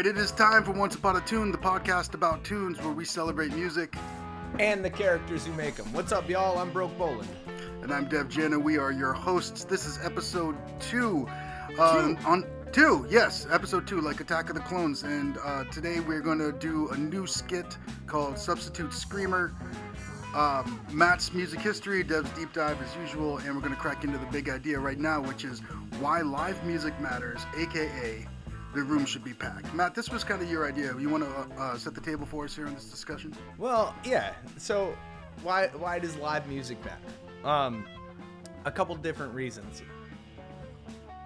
right, it is time for Once Upon a Tune, the podcast about tunes where we celebrate music and the characters who make them. What's up, y'all? I'm Broke Boland. And I'm Dev Jenna. We are your hosts. This is episode 2. Episode 2, like Attack of the Clones. And today we're going to do a new skit called Substitute Screamer. Matt's music history, Dev's deep dive as usual, and we're going to crack into the big idea right now, which is why live music matters, aka the room should be packed. Matt, this was kind of your idea. You want to set the table for us here in this discussion? Well, yeah. So why does live music matter? A couple different reasons.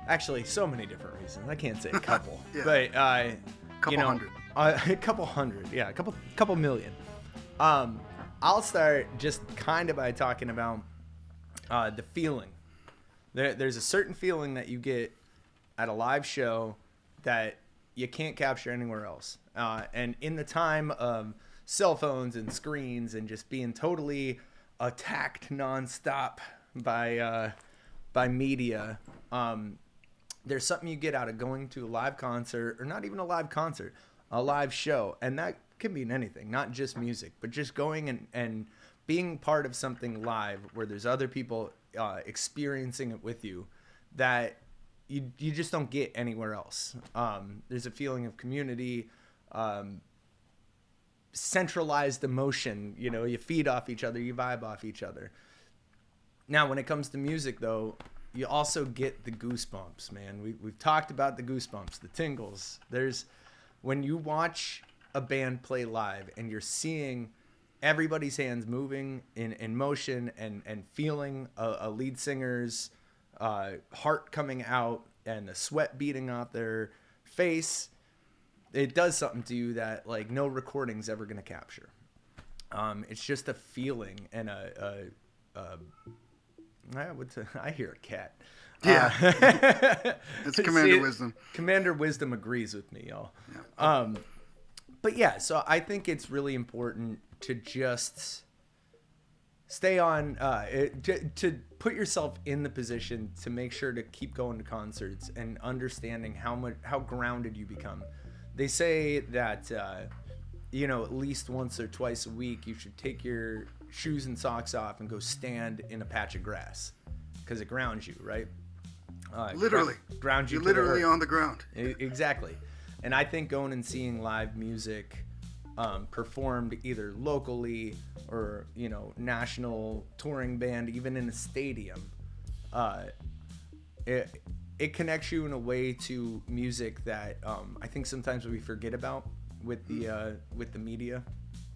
Actually, so many different reasons. I can't say a couple, yeah. But hundred. A couple hundred, yeah, a couple million. I'll start just kind of by talking about the feeling. There's a certain feeling that you get at a live show that you can't capture anywhere else. And in the time of cell phones and screens and just being totally attacked nonstop by media, there's something you get out of going to a live concert, or not even a live concert, a live show. And that can mean anything, not just music, but just going and being part of something live where there's other people experiencing it with you that you just don't get anywhere else. There's a feeling of community, centralized emotion. You know, you feed off each other, you vibe off each other. Now, when it comes to music, though, you also get the goosebumps, man. We've talked about the goosebumps, the tingles. When you watch a band play live and you're seeing everybody's hands moving in motion and feeling a lead singer's heart coming out and the sweat beating off their face, it does something to you that like no recording's ever going to capture. It's just a feeling and I hear a cat. Yeah. It's Commander Wisdom. Commander Wisdom agrees with me, y'all. Yeah. But yeah, so I think it's really important to just stay on, to put yourself in the position to make sure to keep going to concerts and understanding how grounded you become. They say that, at least once or twice a week, you should take your shoes and socks off and go stand in a patch of grass because it grounds you, right? Literally. Grounds you. You're literally on the ground. Exactly. And I think going and seeing live music performed either locally or, national touring band, even in a stadium, it connects you in a way to music that I think sometimes we forget about with the media,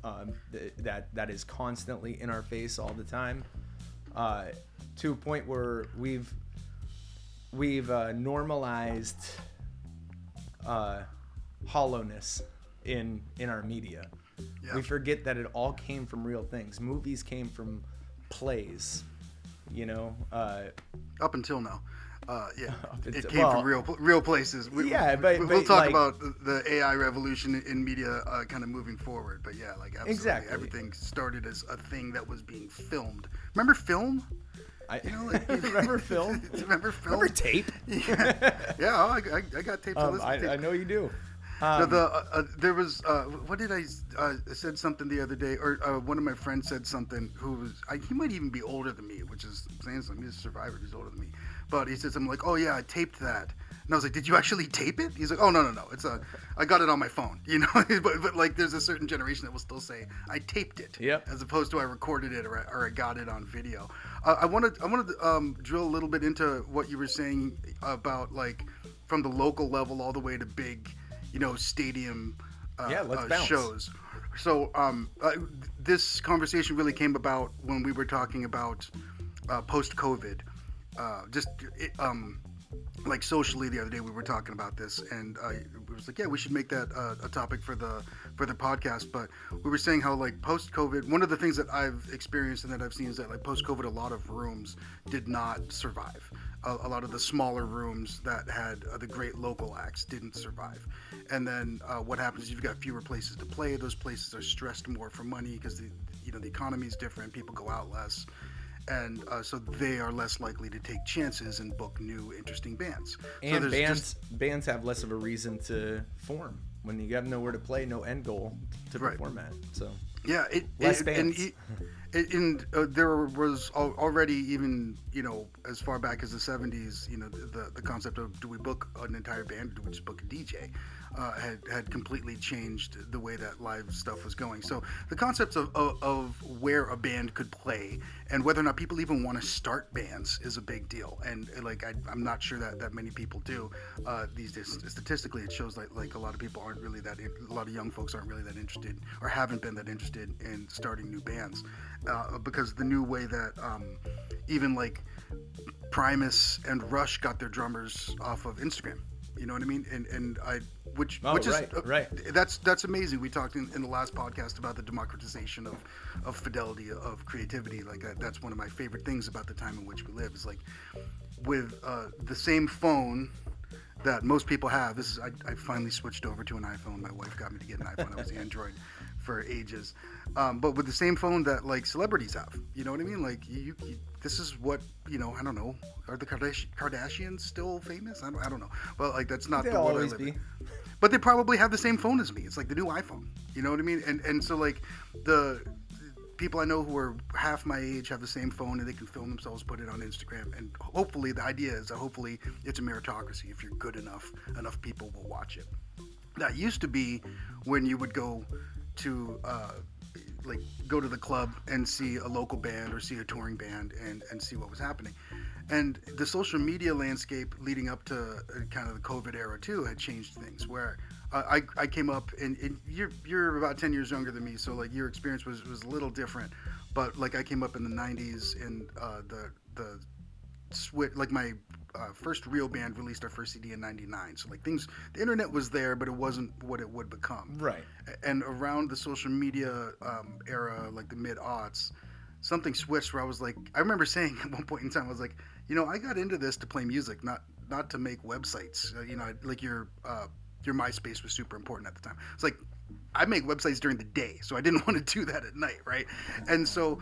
that is constantly in our face all the time, to a point where we've normalized hollowness in our media. Yeah. We forget that it all came from real things. Movies came from plays, up until now. It came from real places. We'll talk about the AI revolution in media kind of moving forward. But yeah, like absolutely, exactly. Everything started as a thing that was being filmed. Remember film? Remember film? Remember film? Remember tape? Yeah, I got tape to listen to. I know you do. There was what did I said something the other day, or one of my friends said something. He might even be older than me, which is saying something. He's a survivor. He's older than me, but he said something like, "Oh yeah, I taped that," and I was like, "Did you actually tape it?" He's like, "Oh no, I got it on my phone," but like there's a certain generation that will still say I taped it, yep, as opposed to I recorded it or I got it on video. I wanted to drill a little bit into what you were saying about like from the local level all the way to big, stadium shows. So this conversation really came about when we were talking about post-COVID. Like socially the other day we were talking about this, and it was like, yeah, we should make that a topic for the podcast. But we were saying how like post-COVID, one of the things that I've experienced and that I've seen is that like post-COVID, a lot of rooms did not survive. A lot of the smaller rooms that had the great local acts didn't survive. And then what happens is you've got fewer places to play. Those places are stressed more for money because the economy is different. People go out less. And so they are less likely to take chances and book new, interesting bands. And bands have less of a reason to form. when you have nowhere to play, no end goal to Right. perform at. So Yeah, less bands. there was already, even as far back as the 70s, the concept of, do we book an entire band, or do we just book a DJ, had completely changed the way that live stuff was going. So the concepts of where a band could play and whether or not people even want to start bands is a big deal. And like I'm not sure that many people do these days. Statistically, it shows like a lot of people aren't really a lot of young folks aren't really that interested, or haven't been that interested in starting new bands, because the new way that even like Primus and Rush got their drummers off of Instagram. You know what I mean? And I, which Oh, which is right. that's amazing. We talked in the last podcast about the democratization of fidelity, of creativity. Like that's one of my favorite things about the time in which we live. Is like with the same phone that most people have. I finally switched over to an iPhone. My wife got me to get an iPhone. I was Android for ages, but with the same phone that like celebrities have. You know what I mean? Like you this is what I don't know. Are the Kardashians still famous? I don't know. Well, like that's not They'll the world I always live be. in. But they probably have the same phone as me. It's like the new iPhone. You know what I mean? And so like the people I know who are half my age have the same phone, and they can film themselves, put it on Instagram, and hopefully the idea is that hopefully it's a meritocracy. If you're good enough people will watch it. That used to be when you would go to like go to the club and see a local band or see a touring band and see what was happening. And the social media landscape leading up to kind of the COVID era too had changed things. Where I came up, and you're about 10 years younger than me, so like your experience was a little different. But like I came up in the 90s, and the switch, like my first real band released our first CD in '99. So like the internet was there, but it wasn't what it would become. Right. And around the social media era, like the mid aughts, something switched where I was like, I remember saying at one point in time, I was like, I got into this to play music, not to make websites. Like your MySpace was super important at the time. It's like I make websites during the day, so I didn't want to do that at night, right? And so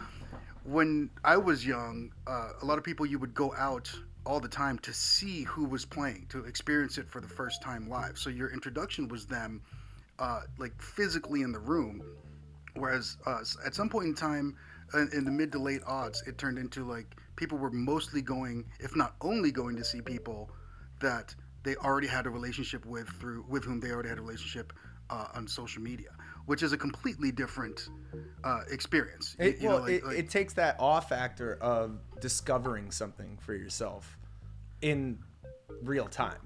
when I was young, a lot of people, you would go out all the time to see who was playing, to experience it for the first time live. So your introduction was them, like physically in the room. Whereas at some point in time, in the mid to late aughts, it turned into like people were mostly going, if not only going, to see people that they already had a relationship with whom they already had a relationship on social media, which is a completely different experience. It takes that awe factor of discovering something for yourself in real time.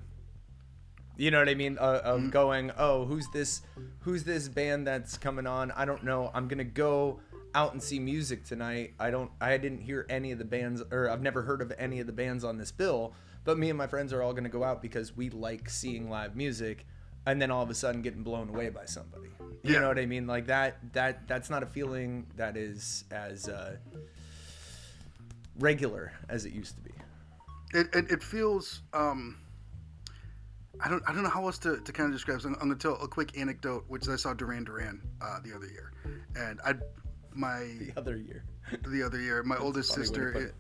You know what I mean? Of going, oh, who's this band that's coming on? I don't know. I'm gonna go out and see music tonight. I didn't hear any of the bands, or I've never heard of any of the bands on this bill. But me and my friends are all gonna go out because we like seeing live music, and then all of a sudden getting blown away by somebody. You know what I mean? Like that's not a feeling that is as regular as it used to be. It feels. I don't know how else to kind of describe. So I'm going to tell a quick anecdote, which I saw Duran Duran the other year, and The other year, my oldest sister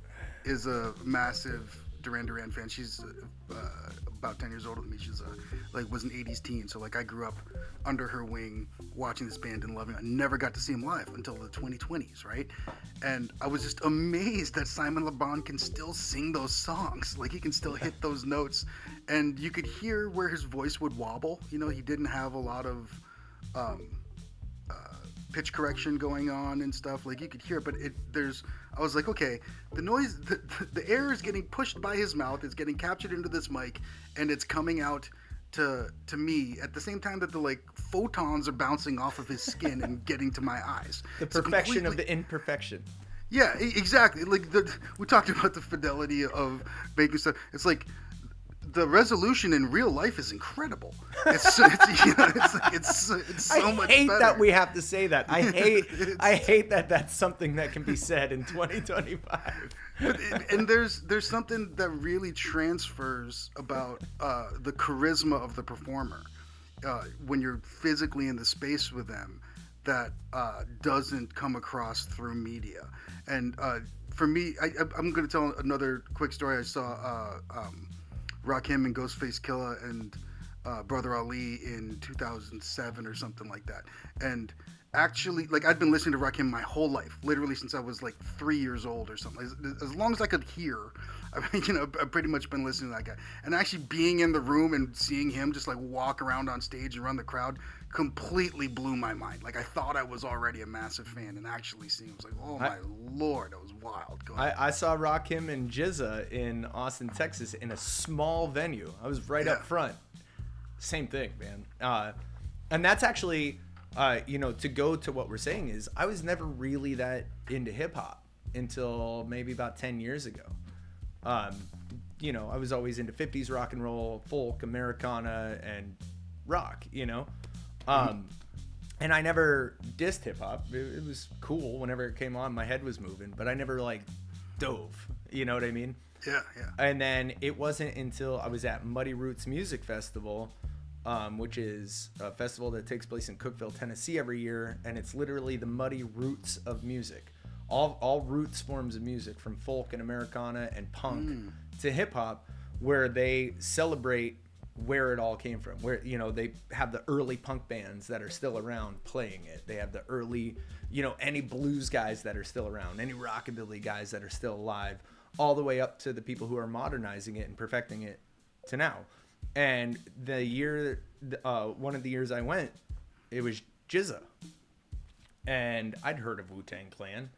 is a massive Duran Duran fan. She's about 10 years older than me. She's was an 80s teen, so like I grew up under her wing watching this band and loving it. I never got to see him live until the 2020s, right? And I was just amazed that Simon Le Bon can still sing those songs. Like he can still hit those notes, and you could hear where his voice would wobble. He didn't have a lot of pitch correction going on and stuff. Like you could hear it, but I was like, okay, the noise, the air is getting pushed by his mouth, it's getting captured into this mic, and it's coming out to me at the same time that the like photons are bouncing off of his skin and getting to my eyes. The perfection of the imperfection. Yeah, exactly. Like we talked about the fidelity of making stuff. It's like the resolution in real life is incredible. It's so much I hate better. that we have to say that. I hate that that's something that can be said in 2025. And there's something that really transfers about the charisma of the performer when you're physically in the space with them that doesn't come across through media. And for me, I'm going to tell another quick story. I saw Rakim and Ghostface Killah and Brother Ali in 2007 or something like that. And actually, like I'd been listening to Rakim my whole life, literally since I was like 3 years old or something. As long as I could hear, I mean, I've pretty much been listening to that guy. And actually being in the room and seeing him just like walk around on stage and run the crowd completely blew my mind. Like I thought I was already a massive fan, and actually seeing him was like, oh my lord, that was wild. I saw Rakim and Jizza in Austin, Texas, in a small venue. I was right up front. Same thing, man. And that's actually, to go to what we're saying is, I was never really that into hip hop until maybe about 10 years ago. I was always into 50s rock and roll, folk, Americana, and rock, And I never dissed hip hop. It was cool whenever it came on. My head was moving, but I never like dove. You know what I mean? Yeah. And then it wasn't until I was at Muddy Roots Music Festival, which is a festival that takes place in Cookeville, Tennessee every year, and it's literally the muddy roots of music. All roots forms of music, from folk and Americana and punk to hip hop, where they celebrate where it all came from, where they have the early punk bands that are still around playing it. They have the early any blues guys that are still around, any rockabilly guys that are still alive, all the way up to the people who are modernizing it and perfecting it to now. And the year one of the years I went, it was Jizza, and I'd heard of Wu-Tang Clan.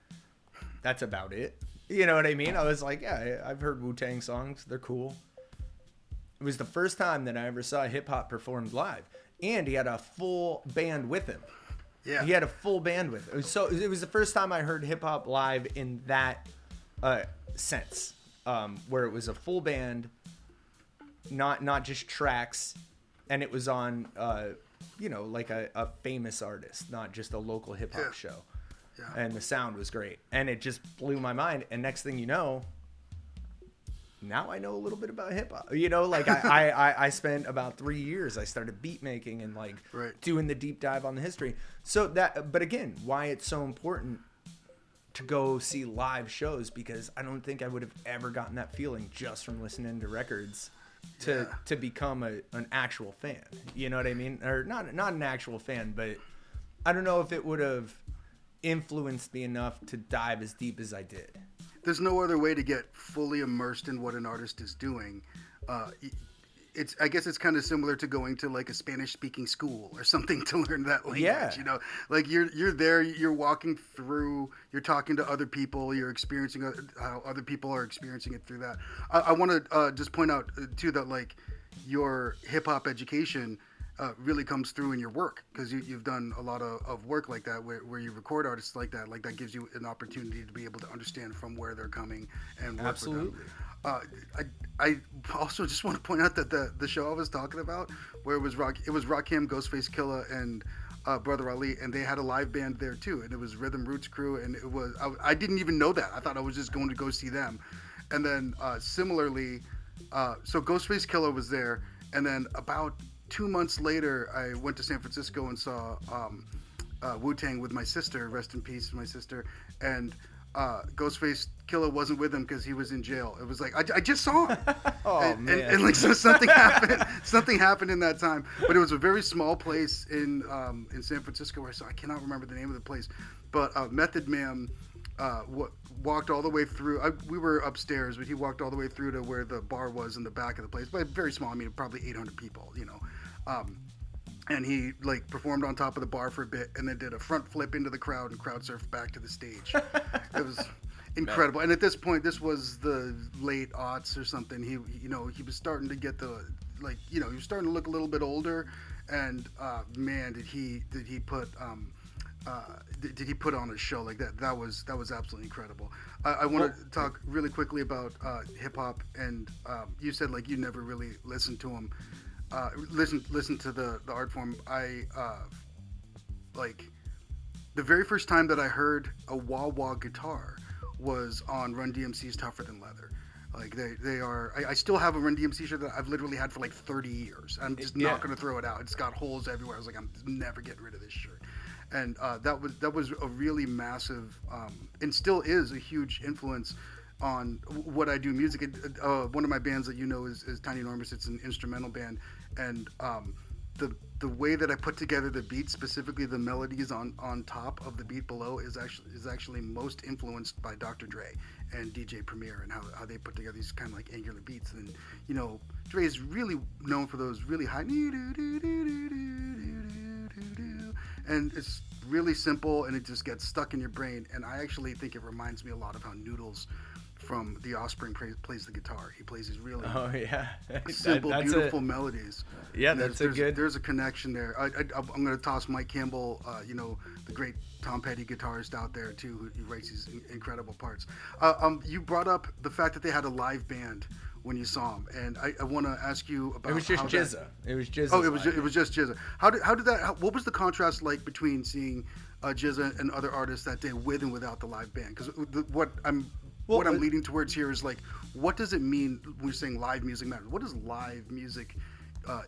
That's about it. You know what I mean? I was like, yeah, I've heard Wu-Tang songs, they're cool. It was the first time that I ever saw hip hop performed live, and he had a full band with him. Yeah, he had a full band with him. So it was the first time I heard hip hop live in that sense, where it was a full band, not just tracks, and it was on like a famous artist, not just a local hip hop show. Yeah. And the sound was great, and it just blew my mind. And next thing you know, now I know a little bit about hip hop. Like I spent about 3 years. I started beat making and doing the deep dive on the history. So but again, why it's so important to go see live shows, because I don't think I would have ever gotten that feeling just from listening to records to become an actual fan. You know what I mean? Or not an actual fan, but I don't know if it would have influenced me enough to dive as deep as I did. There's no other way to get fully immersed in what an artist is doing. I guess it's kind of similar to going to like a Spanish-speaking school or something to learn that language. Yeah. Like you're there, you're walking through, you're talking to other people, you're experiencing how other people are experiencing it through that. I want to just point out too that like your hip hop education really comes through in your work, because you've done a lot of work like that where you record artists like that gives you an opportunity to be able to understand from where they're coming and work Absolutely. with them. I also just want to point out that the show I was talking about, where it was Rakim, Ghostface Killah, and Brother Ali, and they had a live band there too, and it was Rhythm Roots Crew, and it was I didn't even know that. I thought I was just going to go see them. And then similarly, so Ghostface Killah was there, and then about 2 months later, I went to San Francisco and saw Wu-Tang with my sister. Rest in peace, my sister. And Ghostface Killah wasn't with him because he was in jail. It was like I just saw him. Man. And like so something happened. Something happened in that time. But it was a very small place in San Francisco where I cannot remember the name of the place. But Method Man walked all the way through. We were upstairs, but he walked all the way through to where the bar was in the back of the place. But very small. I mean, probably 800 people. And he like performed on top of the bar for a bit, and then did a front flip into the crowd and crowd surfed back to the stage. It was incredible. And at this point, this was the late aughts or something. He was starting to get he was starting to look a little bit older, and man, did he put on a show like that? That was absolutely incredible. I want to talk really quickly about hip hop, and you said like you never really listened to him. Listen to the art form. I like the very first time that I heard a wah-wah guitar was on Run DMC's Tougher Than Leather. Like they are. I still have a Run DMC shirt that I've literally had for like 30 years. I'm just not going to throw it out. It's got holes everywhere. I was like, I'm never getting rid of this shirt. And that was a really massive and still is a huge influence on what I do music. One of my bands that is Tiny Enormous. It's an instrumental band, and the way that I put together the beat, specifically the melodies on top of the beat below, is actually most influenced by Dr. Dre and DJ Premier, and how they put together these kind of like angular beats. And you know, Dre is really known for those really high, and it's really simple, and it just gets stuck in your brain. And I actually think it reminds me a lot of how Noodles from The Offspring plays the guitar. He plays these really Oh yeah, simple, beautiful melodies. Yeah, And that's there's a connection there. I'm going to toss Mike Campbell, the great Tom Petty guitarist out there too, who writes these incredible parts. You brought up the fact that they had a live band when you saw them, and I want to ask you about. It was just Jizza. It was Jizza. Oh, it was just Jizza. How did that? What was the contrast like between seeing Jizza and other artists that day with and without the live band? Because what I'm leading towards here is like, what does it mean when you're saying live music matters? What does live music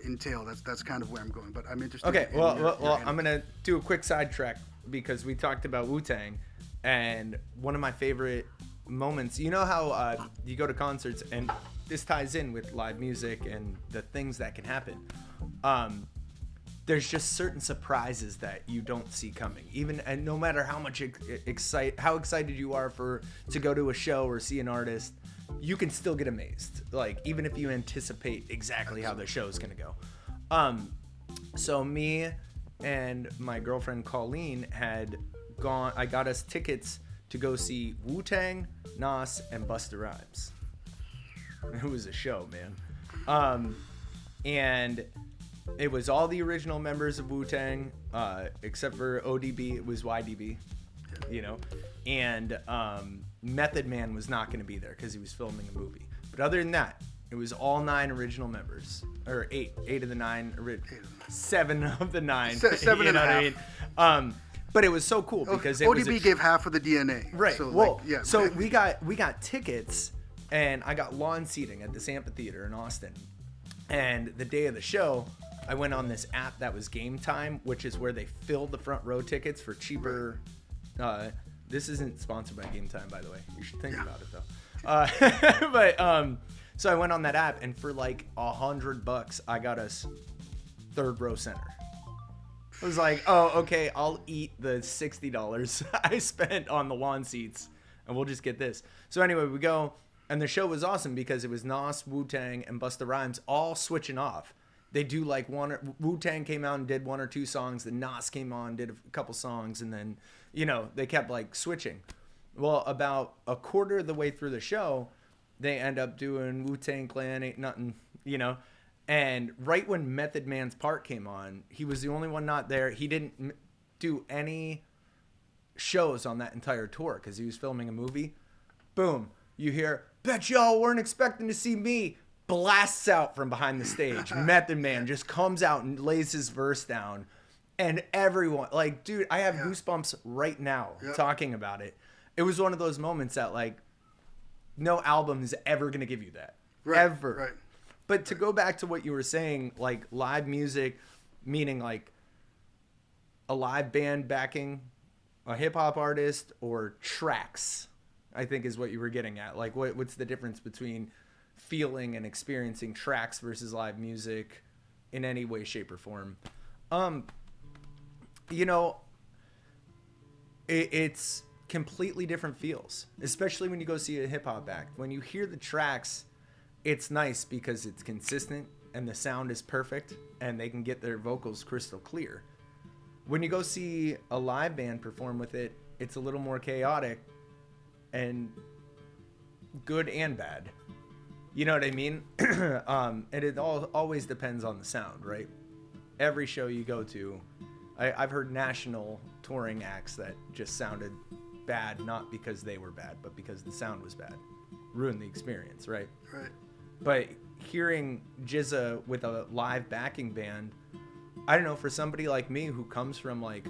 entail? That's kind of where I'm going. But I'm interested. Okay, well, I'm gonna do a quick sidetrack because we talked about Wu-Tang, and one of my favorite moments. You know how you go to concerts, and this ties in with live music and the things that can happen. There's just certain surprises that you don't see coming, and no matter how much how excited you are to go to a show or see an artist, you can still get amazed. Like even if you anticipate exactly how the show is gonna go. So me and my girlfriend Colleen had gone. I got us tickets to go see Wu-Tang, Nas, and Busta Rhymes. It was a show, man. And it was all the original members of Wu-Tang, except for ODB. It was YDB, and Method Man was not going to be there because he was filming a movie. But other than that, it was all 9 original members, or 8 of the 9, 7 of the 9. Seven and a half. I mean? But it was so cool because ODB gave half of the DNA. Right. So, well, so we got tickets, and I got lawn seating at this amphitheater in Austin. And the day of the show, I went on this app that was Game Time, which is where they fill the front row tickets for cheaper. This isn't sponsored by Game Time, by the way. You should think about it though. But so I went on that app, and for like $100, I got us third row center. I was like, oh, okay, I'll eat the $60 I spent on the lawn seats, and we'll just get this. So anyway, we go, and the show was awesome because it was Nas, Wu-Tang, and Busta Rhymes all switching off. They do like Wu-Tang came out and did 1 or 2 songs, then Nas came on, did a couple songs, and then, they kept like switching. Well, about a quarter of the way through the show, they end up doing Wu-Tang Clan, Ain't Nothing, And right when Method Man's part came on, he was the only one not there. He didn't do any shows on that entire tour because he was filming a movie. Boom. You hear, bet y'all weren't expecting to see me. Blasts out from behind the stage. Method Man just comes out and lays his verse down. And everyone, like, dude, I have goosebumps right now talking about it. It was one of those moments that, like, no album is ever going to give you that. Right, ever. Right. But to go back to what you were saying, like live music, meaning like a live band backing a hip hop artist or tracks, I think is what you were getting at. Like what's the difference between feeling and experiencing tracks versus live music in any way, shape, or form? It's completely different feels, especially when you go see a hip hop act. When you hear the tracks, it's nice because it's consistent and the sound is perfect and they can get their vocals crystal clear. When you go see a live band perform with it, it's a little more chaotic and good and bad. You know what I mean? And it always depends on the sound, right? Every show you go to, I've heard national touring acts that just sounded bad, not because they were bad, but because the sound was bad. Ruined the experience, right? Right. But hearing Jizza with a live backing band, I don't know, for somebody like me who comes from like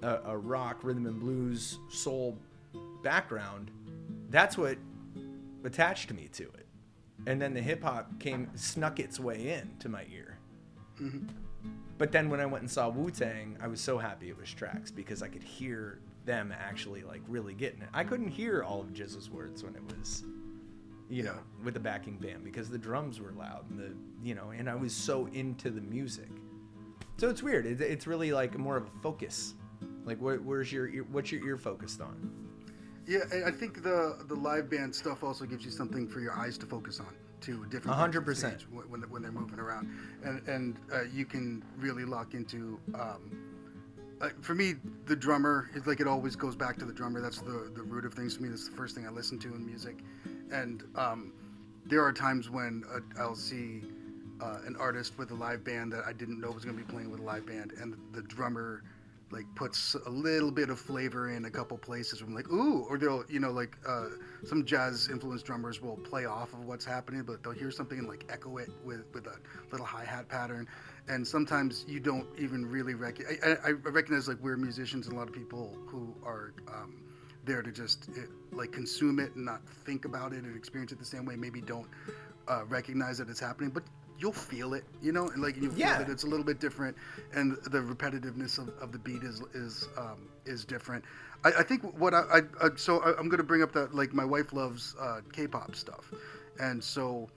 a rock, rhythm and blues, soul background, that's what attached me to it. And then the hip hop snuck its way in to my ear. Mm-hmm. But then when I went and saw Wu-Tang, I was so happy it was tracks because I could hear them actually like really getting it. I couldn't hear all of Jizza's words when it was you know, with the backing band because the drums were loud and and I was so into the music. So it's weird. It's really like more of a focus. Like what's your ear focused on? Yeah, I think the live band stuff also gives you something for your eyes to focus on too. Different 100% when they're moving around, and you can really lock into. For me, the drummer is like it always goes back to the drummer. That's the root of things for me. That's the first thing I listen to in music, and there are times when I'll see an artist with a live band that I didn't know was going to be playing with a live band, and the drummer like puts a little bit of flavor in a couple places. Where I'm like, ooh, or they'll some jazz influenced drummers will play off of what's happening, but they'll hear something and like echo it with a little hi-hat pattern. And sometimes you don't even really I recognize like we're musicians and a lot of people who are there to just like consume it and not think about it and experience it the same way maybe don't recognize that it's happening, but you'll feel it, and like you feel that it's a little bit different, and the repetitiveness of the beat is different. I think what I'm going to bring up that like my wife loves K-pop stuff, and so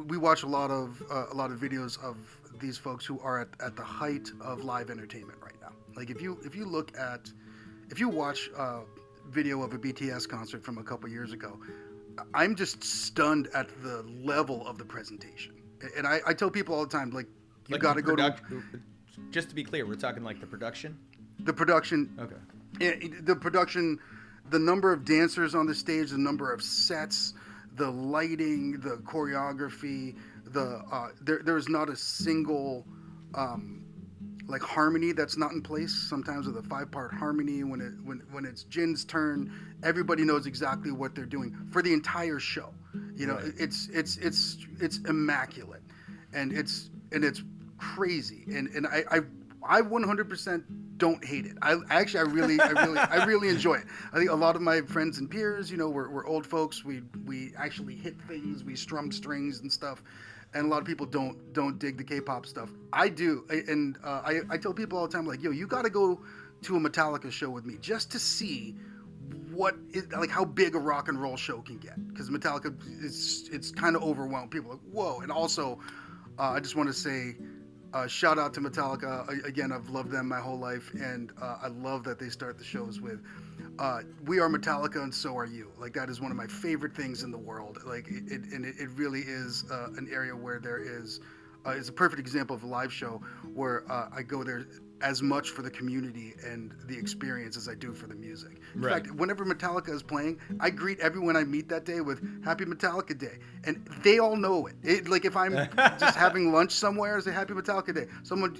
we watch a lot of videos of these folks who are at the height of live entertainment right now. Like if you watch video of a BTS concert from a couple years ago, I'm just stunned at the level of the presentation. And I tell people all the time, like, you got to go to... Just to be clear, we're talking like the production? The production. Okay. The production, the number of dancers on the stage, the number of sets, the lighting, the choreography, there's not a single... like harmony that's not in place. Sometimes with a 5-part harmony, when it's Jin's turn, everybody knows exactly what they're doing for the entire show. Right. It's immaculate, and it's crazy, and I 100% don't hate it. I really enjoy it. I think a lot of my friends and peers, we're old folks. We actually hit things. We strummed strings and stuff. And a lot of people don't dig the K-pop stuff. I do, and I tell people all the time, like, yo, you got to go to a Metallica show with me just to see how big a rock and roll show can get. Because Metallica, it's kind of overwhelmed. People are like, whoa. And also, I just want to say, shout out to Metallica. Again, I've loved them my whole life, and I love that they start the shows with, we are Metallica and so are you. Like, that is one of my favorite things in the world. Like, it really is an area where there is, it's a perfect example of a live show where I go there as much for the community and the experience as I do for the music. In fact, whenever Metallica is playing, I greet everyone I meet that day with Happy Metallica Day. And they all know it. Like, if I'm just having lunch somewhere, I say Happy Metallica Day. Someone,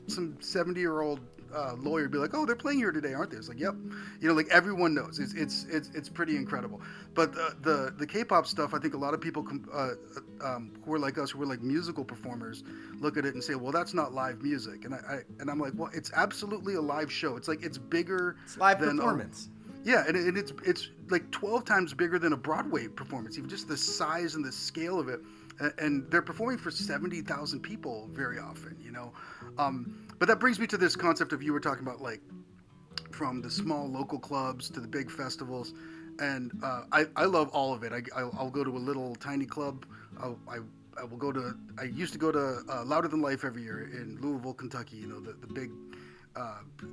some 70-year-old lawyer would be like, oh, they're playing here today, aren't they? It's like, yep. Like, everyone knows. It's pretty incredible. But the K-pop stuff, I think a lot of people who are like us, who are like musical performers, look at it and say, well, that's not live music. And I'm like, well, it's absolutely a live show. It's like, it's bigger. It's live performance. Yeah, and it's like 12 times bigger than a Broadway performance, even just the size and the scale of it. And they're performing for 70,000 people very often, But that brings me to this concept of, you were talking about, like, from the small local clubs to the big festivals. And I love all of it. I'll go to a little tiny club. I used to go to Louder Than Life every year in Louisville, Kentucky, the big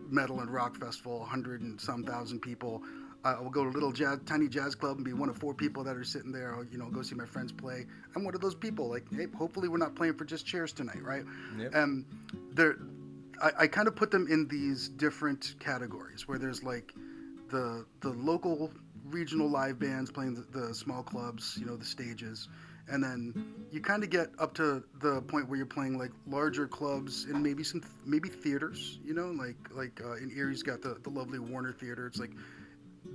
metal and rock festival, 100 and some thousand people. I will go to a little tiny jazz club and be one of 4 people that are sitting there. I'll, go see my friends play. I'm one of those people. Like, hey, hopefully we're not playing for just chairs tonight, right? Yep. I kind of put them in these different categories where there's like the local regional live bands playing the small clubs, the stages. And then you kind of get up to the point where you're playing like larger clubs and maybe theaters, like in Erie's got the lovely Warner Theater. It's like,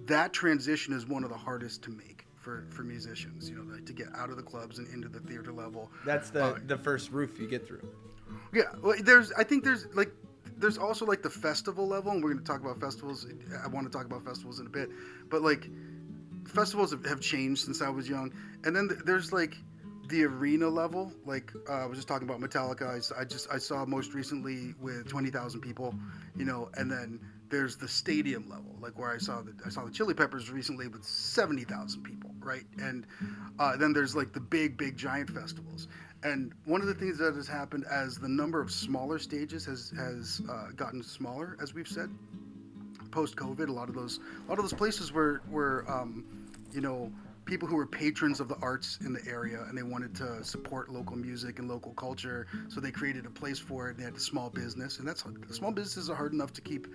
that transition is one of the hardest to make for musicians, like to get out of the clubs and into the theater level. That's the first roof you get through. Yeah, well, there's also like the festival level, and we're going to talk about festivals. I want to talk about festivals in a bit, but like festivals have changed since I was young. And then there's like the arena level. Like I was just talking about Metallica. I saw most recently with 20,000 people, and then there's the stadium level, like where I saw the Chili Peppers recently with 70,000 people. right? And then there's like the big giant festivals. And one of the things that has happened as the number of smaller stages has gotten smaller, as we've said, post COVID, a lot of those places were you know, people who were patrons of the arts in the area, and they wanted to support local music and local culture, so they created a place for it. They had a small business, and that's small businesses are hard enough to keep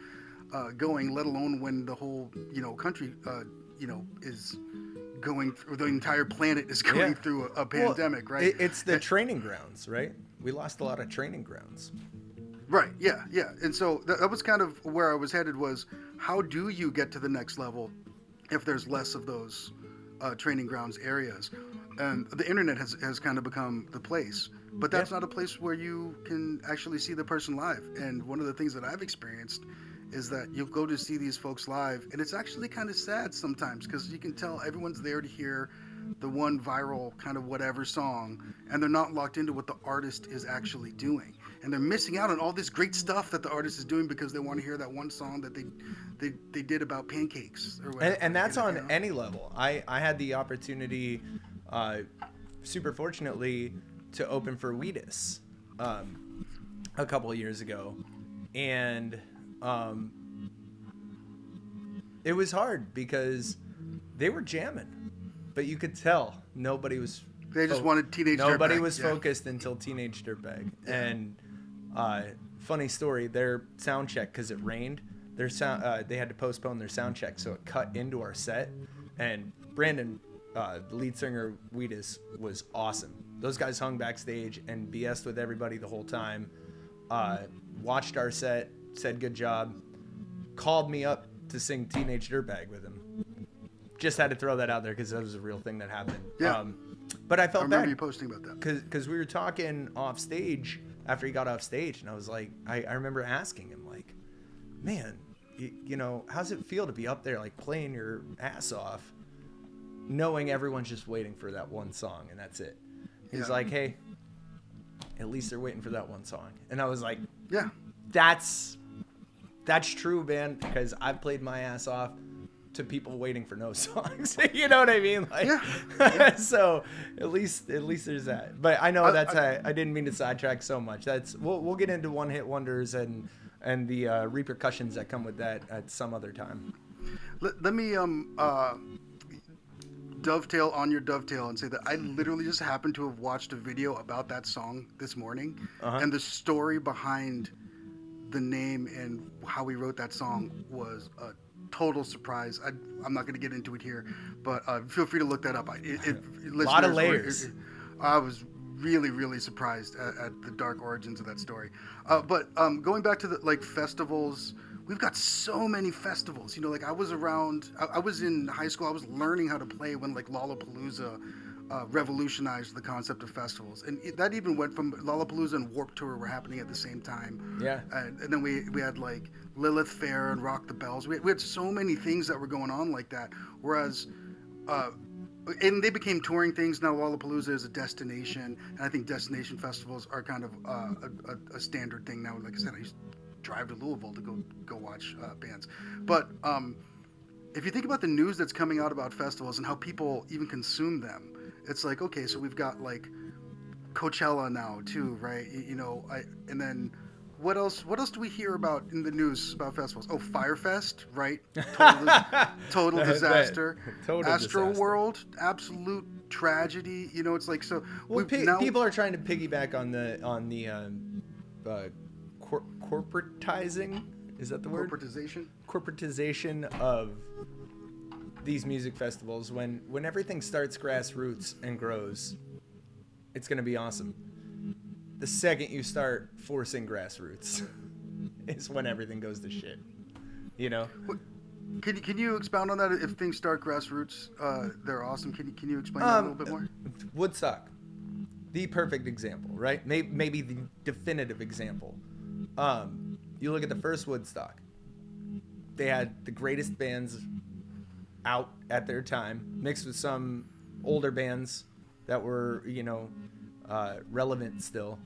going, let alone when the whole country is going through, the entire planet is going Yeah. through a Well, pandemic, right? it's the training grounds, right? We lost a lot of training grounds. Right. Yeah. Yeah. And so that was kind of where I was headed, was how do you get to the next level if there's less of those training grounds areas? And the internet has kind of become the place, but that's Yeah. not a place where you can actually see the person live. And one of the things that I've experienced is that you'll go to see these folks live, and it's actually kind of sad sometimes, because you can tell everyone's there to hear the one viral kind of whatever song, and they're not locked into what the artist is actually doing, and they're missing out on all this great stuff that the artist is doing because they want to hear that one song that they did about pancakes or whatever. And that's on you know? any level. I had the opportunity, super fortunately, to open for Wheatus a couple of years ago, and it was hard because they were jamming, but you could tell nobody was. They just wanted Teenage Nobody Dirtbag, was yeah. focused until Teenage Dirtbag. And funny story, their sound check, because it rained, their sound they had to postpone their sound check, so it cut into our set. And Brandon, the lead singer of Wheatus, was awesome. Those guys hung backstage and BS'd with everybody the whole time. Watched our set, said good job, called me up to sing Teenage Dirtbag with him. Just had to throw that out there because that was a real thing that happened. Yeah. But I I felt remember bad you posting about that. because we were talking off stage after he got off stage, and I was like, I remember asking him, like, man, you know, how's it feel to be up there, like, playing your ass off, knowing everyone's just waiting for that one song, and that's it. He's Yeah. like, hey, at least they're waiting for that one song. And I was like, Yeah. that's true, man, because I've played my ass off to people waiting for no songs. You know what I mean? Like, Yeah. so at least there's that. But I know I didn't mean to sidetrack so much. We'll get into one hit wonders and the repercussions that come with that at some other time. Let me dovetail on your dovetail and say that I literally just happened to have watched a video about that song this morning, and the story behind the name and how he wrote that song was a total surprise. I'm not going to get into it here, but feel free to look that up. A lot of layers. I was really surprised at the dark origins of that story. But going back to the festivals, we've got so many festivals. You know, like I was in high school. I was learning how to play when Lollapalooza revolutionized the concept of festivals, and that even went from Lollapalooza and Warped Tour were happening at the same time. Yeah. And then we had like Lilith Fair and Rock the Bells. We had so many things that were going on like that. Whereas, and they became touring things. Now Lollapalooza is a destination, and I think destination festivals are kind of a standard thing now. Like I said, I used to drive to Louisville to go watch bands, but if you think about the news that's coming out about festivals and how people even consume them, it's like, okay, so we've got like Coachella now too, right? And then what else do we hear about in the news about festivals? Oh, Firefest, right? Total disaster. Total Astro disaster. World, absolute tragedy. It's like, so Well, now people are trying to piggyback on the corporatizing. Is that the word? Corporatization of these music festivals. When everything starts grassroots and grows, it's going to be awesome. The second you start forcing grassroots is when everything goes to shit. You know? Can you expound on that? If things start grassroots, they're awesome. Can you explain that a little bit more? Woodstock, the perfect example, right? Maybe the definitive example. You look at the first Woodstock. They had the greatest bands out at their time, mixed with some older bands that were, relevant still.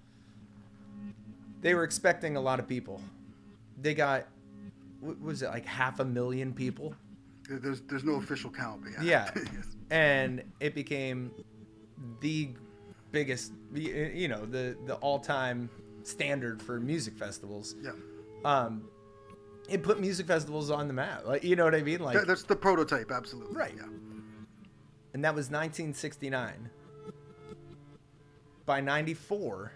They were expecting a lot of people. They got, what was it, like 500,000 people? There's no official count, but Yeah. And it became the biggest, the all-time standard for music festivals. Yeah. It put music festivals on the map. Like, you know what I mean? Like, That's the prototype, absolutely. Right. Yeah. And that was 1969. By 94,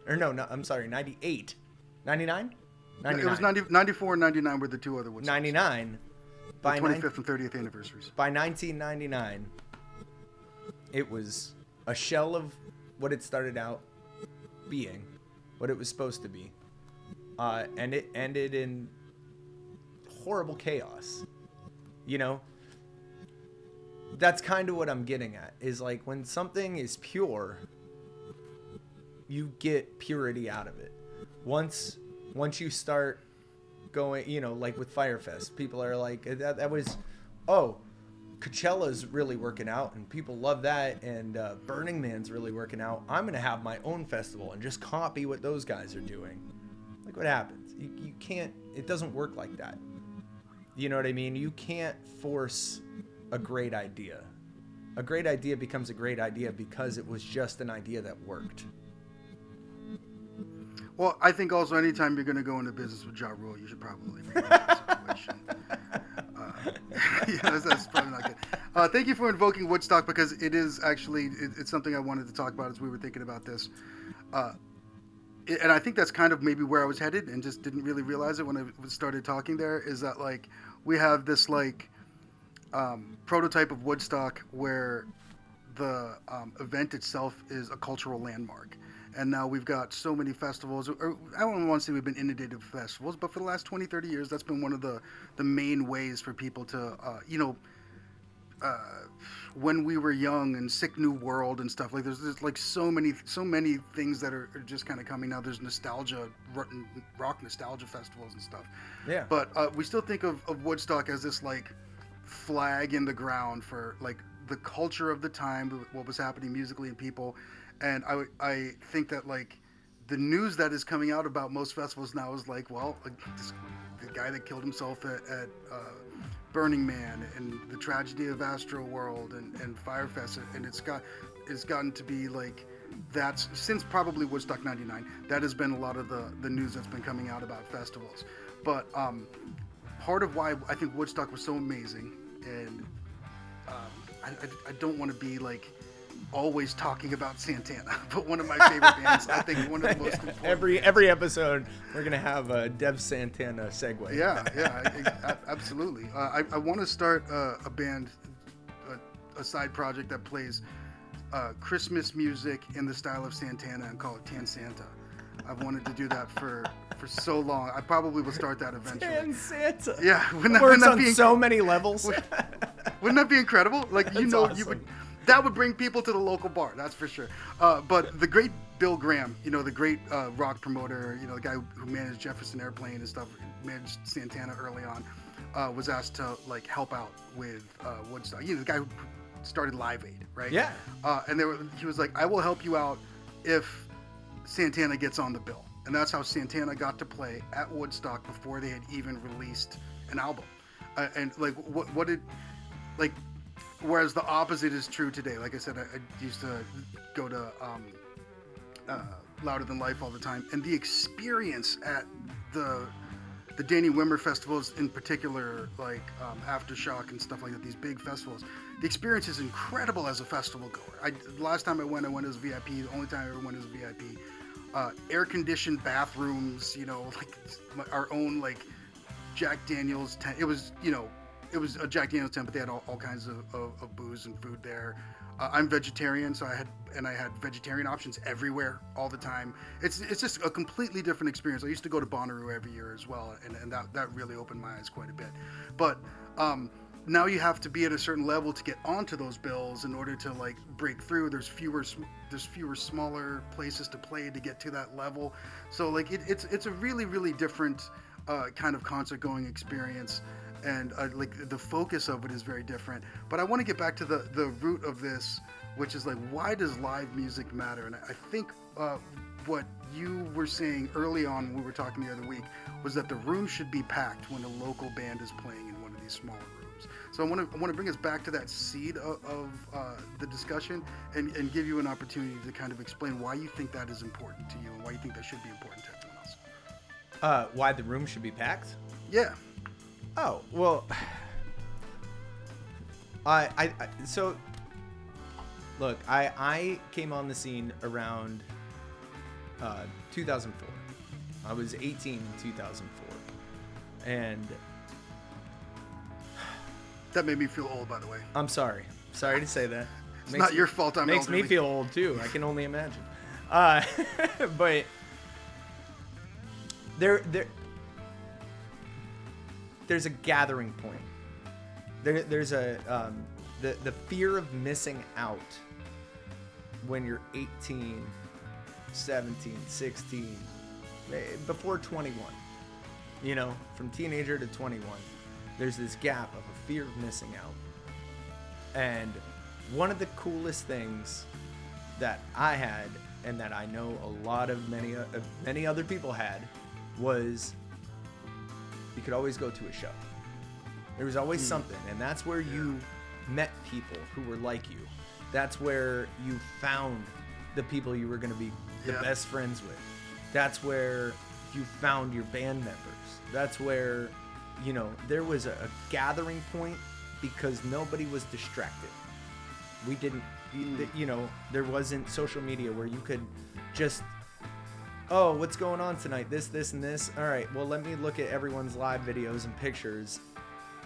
or no, I'm sorry, 98. 99? 99. It was 94 and 99 were the two other ones. 99. By 25th and 30th anniversaries. By 1999, it was a shell of what it started out being, what it was supposed to be. And it ended in horrible chaos. You know? That's kind of what I'm getting at, is like when something is pure, you get purity out of it. Once you start going, like with Firefest, people are like, that was, Coachella's really working out and people love that, and Burning Man's really working out. I'm going to have my own festival and just copy what those guys are doing. Like, what happens? You can't, it doesn't work like that. You know what I mean? You can't force a great idea. A great idea becomes a great idea because it was just an idea that worked. Well, I think also anytime you're going to go into business with Ja Rule, you should probably be in that situation. Yeah, that's probably not good. Thank you for invoking Woodstock, because it is actually, it's something I wanted to talk about as we were thinking about this. And I think that's kind of maybe where I was headed and just didn't really realize it when I started talking there, is that like we have this like prototype of Woodstock where the event itself is a cultural landmark. And now we've got so many festivals, or I don't want to say we've been inundated with festivals, but for the last 20, 30 years, that's been one of the main ways for people to, when we were young and Sick New World and stuff, like there's like so many things that are just kind of coming now. There's nostalgia, rock nostalgia festivals and stuff. Yeah. But we still think of Woodstock as this like flag in the ground for like the culture of the time, what was happening musically and people. And I think that like the news that is coming out about most festivals now is like, well, the guy that killed himself at Burning Man, and the tragedy of Astro World and Firefest, and it's gotten to be like, that's since probably Woodstock 99, that has been a lot of the news that's been coming out about festivals. But part of why I think Woodstock was so amazing, and I don't want to be like always talking about Santana, but one of my favorite bands, I think one of the most important. Every episode we're gonna have a Dev Santana segue. Yeah, absolutely. I want to start a band, a side project that plays Christmas music in the style of Santana and call it Tan Santa. I've wanted to do that for so long. I probably will start that eventually. Tan Santa. Yeah, Works on so many levels. Wouldn't that be incredible? Like, That's awesome. You would. That would bring people to the local bar, that's for sure. But the great Bill Graham, the great rock promoter, the guy who managed Jefferson Airplane and stuff, managed Santana early on, was asked to like help out with Woodstock. The guy who started Live Aid, right? Yeah. And he was like, I will help you out if Santana gets on the bill. And that's how Santana got to play at Woodstock before they had even released an album. And like, what did, like, whereas the opposite is true today. Like I said, I used to go to Louder Than Life all the time, and the experience at the Danny Wimmer festivals in particular, like Aftershock and stuff like that, these big festivals, the experience is incredible as a festival goer. The last time I went as a VIP. The only time I ever went as a VIP. Air-conditioned bathrooms, like our own like Jack Daniel's tent. It was a Jack Daniel's tent, but they had all kinds of booze and food there. I'm vegetarian, so I had vegetarian options everywhere all the time. It's just a completely different experience. I used to go to Bonnaroo every year as well, and that really opened my eyes quite a bit. But now you have to be at a certain level to get onto those bills in order to like break through. There's fewer smaller places to play to get to that level. So like it's a really, really different kind of concert going experience. And like the focus of it is very different. But I want to get back to the root of this, which is like, why does live music matter? And I think what you were saying early on when we were talking the other week was that the room should be packed when a local band is playing in one of these smaller rooms. So I want to bring us back to that seed of the discussion and give you an opportunity to kind of explain why you think that is important to you and why you think that should be important to everyone else. Why the room should be packed? Yeah. Oh, well, so look, I came on the scene around 2004. I was 18 in 2004, and that made me feel old, by the way. I'm sorry to say that. It's not your fault. Makes elderly. me feel old too. I can only imagine. But there's a gathering point. There's a the fear of missing out when you're 18, 17, 16, before 21. You know, from teenager to 21, there's this gap of a fear of missing out. And one of the coolest things that I had, and that I know a lot of many other people had, was you could always go to a show. There was always something, and that's where you met people who were like you. That's where you found the people you were going to be the best friends with. That's where you found your band members. That's where, you know, there was a gathering point because nobody was distracted. We didn't, you know, there wasn't social media where you could just, oh, what's going on tonight? This, and this. All right, well, let me look at everyone's live videos and pictures.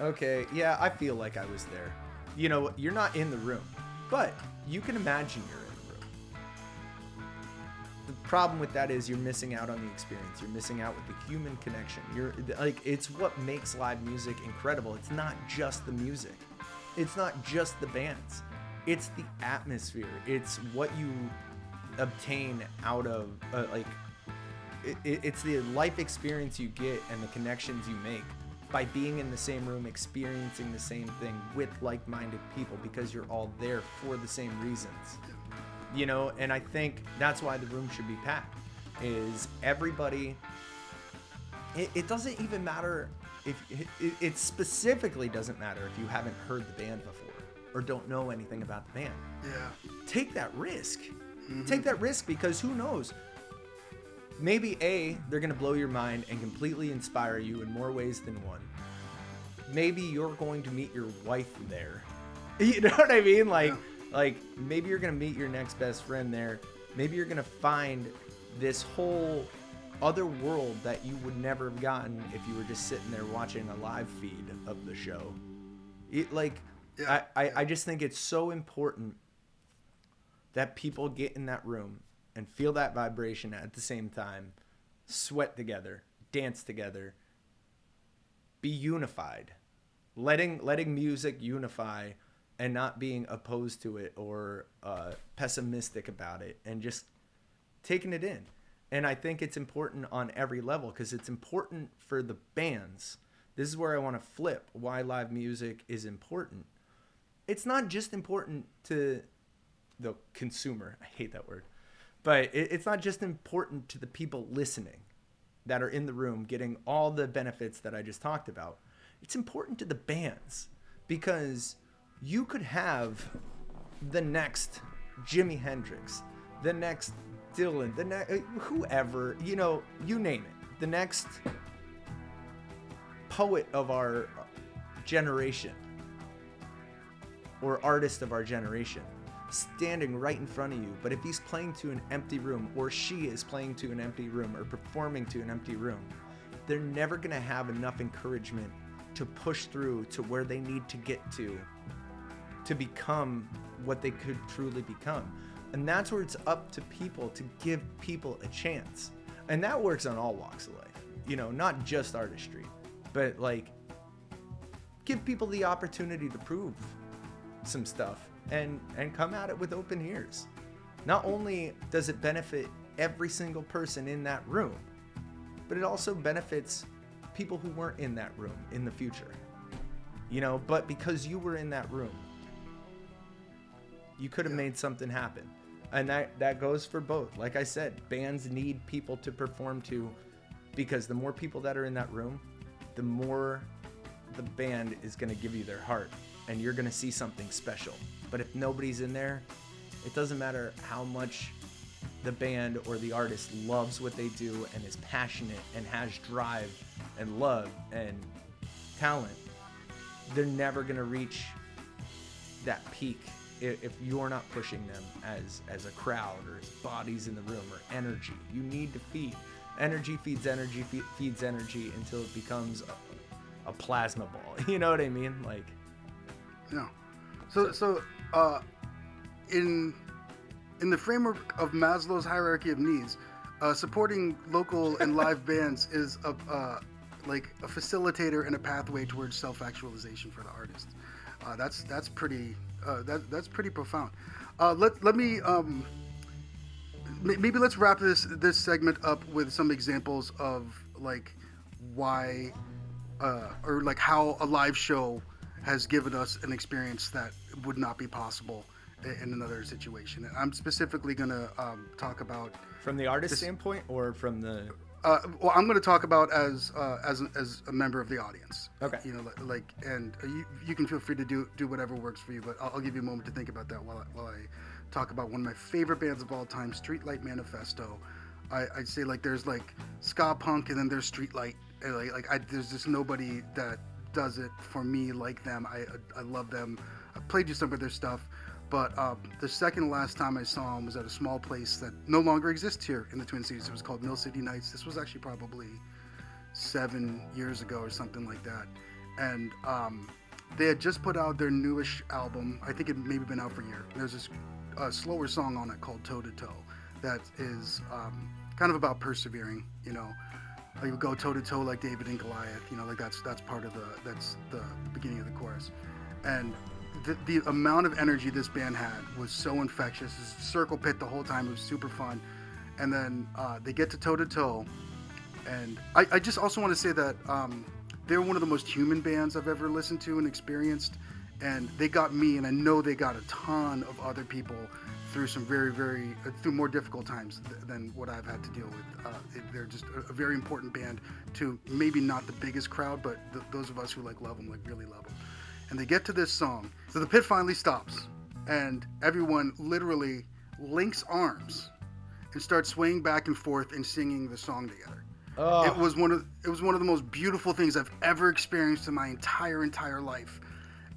Okay, yeah, I feel like I was there. You know, you're not in the room, but you can imagine you're in the room. The problem with that is you're missing out on the experience. You're missing out with the human connection. You're like, it's what makes live music incredible. It's not just the music. It's not just the bands. It's the atmosphere. It's what you obtain out of, it's the life experience you get and the connections you make by being in the same room, experiencing the same thing with like-minded people, because you're all there for the same reasons. You know, and I think that's why the room should be packed, is everybody, it doesn't even matter if, it specifically doesn't matter if you haven't heard the band before or don't know anything about the band. Yeah. Take that risk. Take that risk, because who knows? Maybe A, they're going to blow your mind and completely inspire you in more ways than one. Maybe you're going to meet your wife there. You know what I mean? Like maybe you're going to meet your next best friend there. Maybe you're going to find this whole other world that you would never have gotten if you were just sitting there watching a live feed of the show. I just think it's so important that people get in that room and feel that vibration at the same time, sweat together, dance together, be unified, letting music unify and not being opposed to it or pessimistic about it, and just taking it in. And I think it's important on every level, because it's important for the bands. This is where I want to flip why live music is important. It's not just important to the consumer. I hate that word. But it's not just important to the people listening that are in the room getting all the benefits that I just talked about. It's important to the bands, because you could have the next Jimi Hendrix, the next Dylan, the next whoever, you know, you name it, the next poet of our generation or artist of our generation, standing right in front of you. But if he's playing to an empty room, or she is playing to an empty room, or performing to an empty room, they're never going to have enough encouragement to push through to where they need to get to become what they could truly become. And that's where it's up to people to give people a chance. And that works on all walks of life, you know, not just artistry, but like give people the opportunity to prove some stuff and come at it with open ears. Not only does it benefit every single person in that room, but it also benefits people who weren't in that room in the future. You know, but because you were in that room, you could have made something happen. And that goes for both. Like I said, bands need people to perform to, because the more people that are in that room, the more the band is going to give you their heart, and you're going to see something special. But if nobody's in there, it doesn't matter how much the band or the artist loves what they do and is passionate and has drive and love and talent. They're never going to reach that peak if you're not pushing them as a crowd or as bodies in the room or energy. You need to feed. Energy feeds energy, feeds energy until it becomes a plasma ball. You know what I mean? Like, no. So in the framework of Maslow's hierarchy of needs, supporting local and live bands is like a facilitator and a pathway towards self-actualization for the artist. That's pretty profound. Let me maybe let's wrap this segment up with some examples of like why or like how a live show has given us an experience that would not be possible in another situation. And I'm specifically going to talk about from the artist standpoint or from the. Well, I'm going to talk about as a member of the audience. Okay. You know, like, and you can feel free to do whatever works for you, but I'll give you a moment to think about that while I talk about one of my favorite bands of all time, Streetlight Manifesto. I'd say like there's like ska punk and then there's Streetlight. There's just nobody that does it for me like them. I love them. I played you some of their stuff. But the second to last time I saw him was at a small place that no longer exists here in the Twin Cities. It was called Mill City Nights. This was actually probably 7 years ago or something like that. And they had just put out their newish album. I think it maybe been out for a year. There's this slower song on it called Toe to Toe that is kind of about persevering, you know. Like you go toe to toe like David and Goliath, you know, like that's part of that's the beginning of the chorus. And the amount of energy this band had was so infectious. It was a circle pit the whole time. It was super fun. And then they get to Toe to Toe. And I just also want to say that they're one of the most human bands I've ever listened to and experienced. And they got me, and I know they got a ton of other people through some very, very, through more difficult times than what I've had to deal with. They're just a very important band to maybe not the biggest crowd, but those of us who like love them, like really love them. And they get to this song. So the pit finally stops, and everyone literally links arms and starts swaying back and forth and singing the song together. Oh. It was one of the most beautiful things I've ever experienced in my entire life.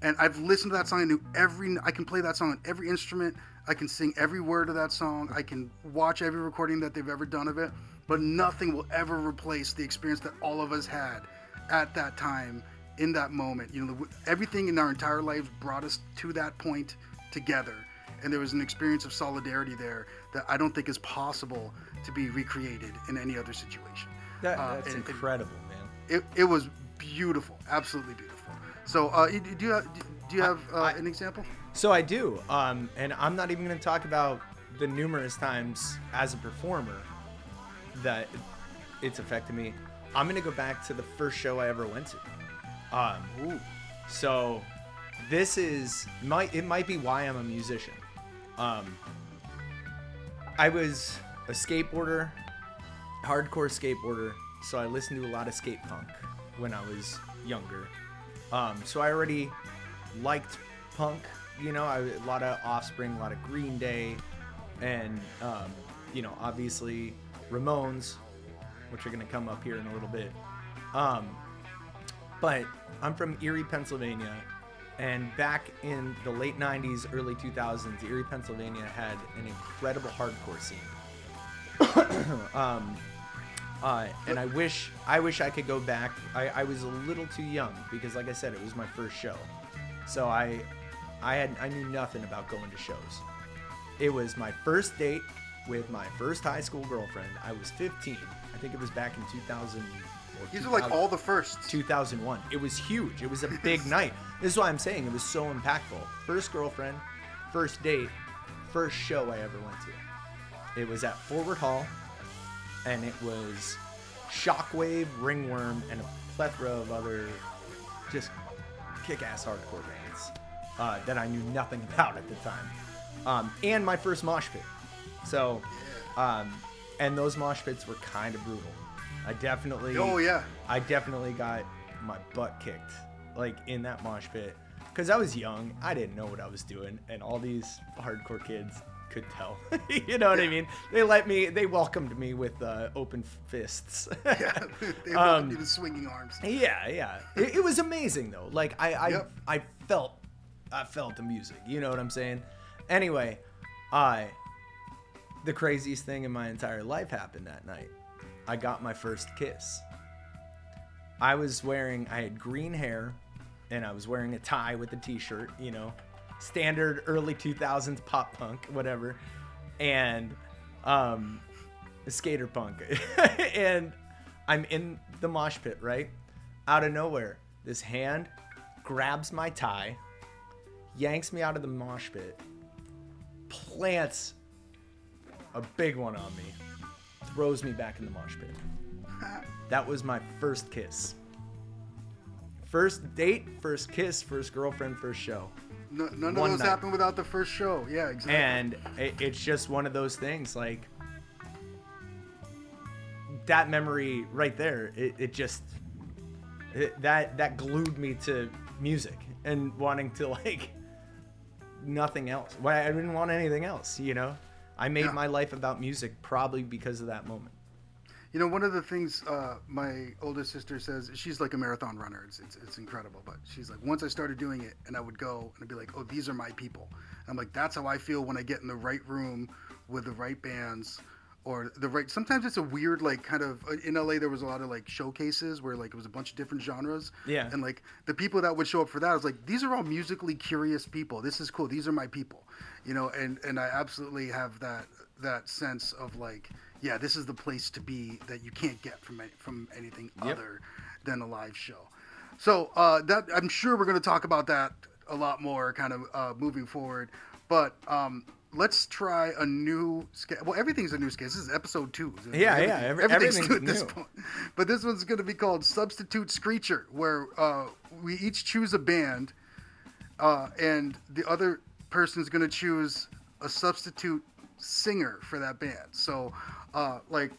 And I've listened to that song. I can play that song on every instrument. I can sing every word of that song. I can watch every recording that they've ever done of it. But nothing will ever replace the experience that all of us had at that time. In that moment, you know, everything in our entire lives brought us to that point together, and there was an experience of solidarity there that I don't think is possible to be recreated in any other situation. That's incredible, man. It was beautiful, absolutely beautiful. So, do you have an example? So I do, and I'm not even going to talk about the numerous times as a performer that it's affected me. I'm going to go back to the first show I ever went to. So this it might be why I'm a musician. I was a skateboarder, hardcore skateboarder, so I listened to a lot of skate punk when I was younger. So I already liked punk, you know, a lot of Offspring, a lot of Green Day, and, you know, obviously Ramones, which are going to come up here in a little bit. But I'm from Erie, Pennsylvania, and back in the late 90s, early 2000s, Erie, Pennsylvania had an incredible hardcore scene. And I wish I could go back. I was a little too young because, like I said, it was my first show. So I knew nothing about going to shows. It was my first date with my first high school girlfriend. I was 15. I think it was back in 2000. These are like all the firsts. 2001. It was huge. It was a big night. This is why I'm saying it was so impactful. First girlfriend, first date, first show I ever went to. It was at Forward Hall, and it was Shockwave, Ringworm, and a plethora of other just kick-ass hardcore bands that I knew nothing about at the time. And my first mosh pit. So, and those mosh pits were kind of brutal. I definitely got my butt kicked, like, in that mosh pit. Because I was young. I didn't know what I was doing. And all these hardcore kids could tell. You know what I mean? They welcomed me with open fists. Yeah, they welcomed you with swinging arms. Yeah. It was amazing, though. Like, I felt the music. You know what I'm saying? Anyway, the craziest thing in my entire life happened that night. I got my first kiss. I had green hair, and I was wearing a tie with a t-shirt, you know, standard early 2000s pop punk, whatever, and skater punk. And I'm in the mosh pit, right? Out of nowhere, this hand grabs my tie, yanks me out of the mosh pit, plants a big one on me, throws me back in the mosh pit. That was my first kiss. First date, first kiss, first girlfriend, first show. None of those happen without the first show. Yeah, exactly. And it's just one of those things, like, that memory right there, that glued me to music and wanting to, like, nothing else. Why I didn't want anything else, you know? I made my life about music probably because of that moment. You know, one of the things my oldest sister says, she's like a marathon runner. It's incredible. But she's like, once I started doing it, and I would go and I'd be like, oh, these are my people. And I'm like, that's how I feel when I get in the right room with the right bands or the right. Sometimes it's a weird, like, kind of, in LA there was a lot of like showcases where like it was a bunch of different genres. Yeah. And like the people that would show up for that, I was like, these are all musically curious people. This is cool. These are my people. You know, and I absolutely have that sense of like, yeah, this is the place to be that you can't get from anything other than a live show. So that I'm sure we're going to talk about that a lot more kind of moving forward. But let's try a new sketch. Well, everything's a new sketch. This is episode 2. Everything's new at this point. But this one's going to be called Substitute Screecher, where we each choose a band and the other person's going to choose a substitute singer for that band. So like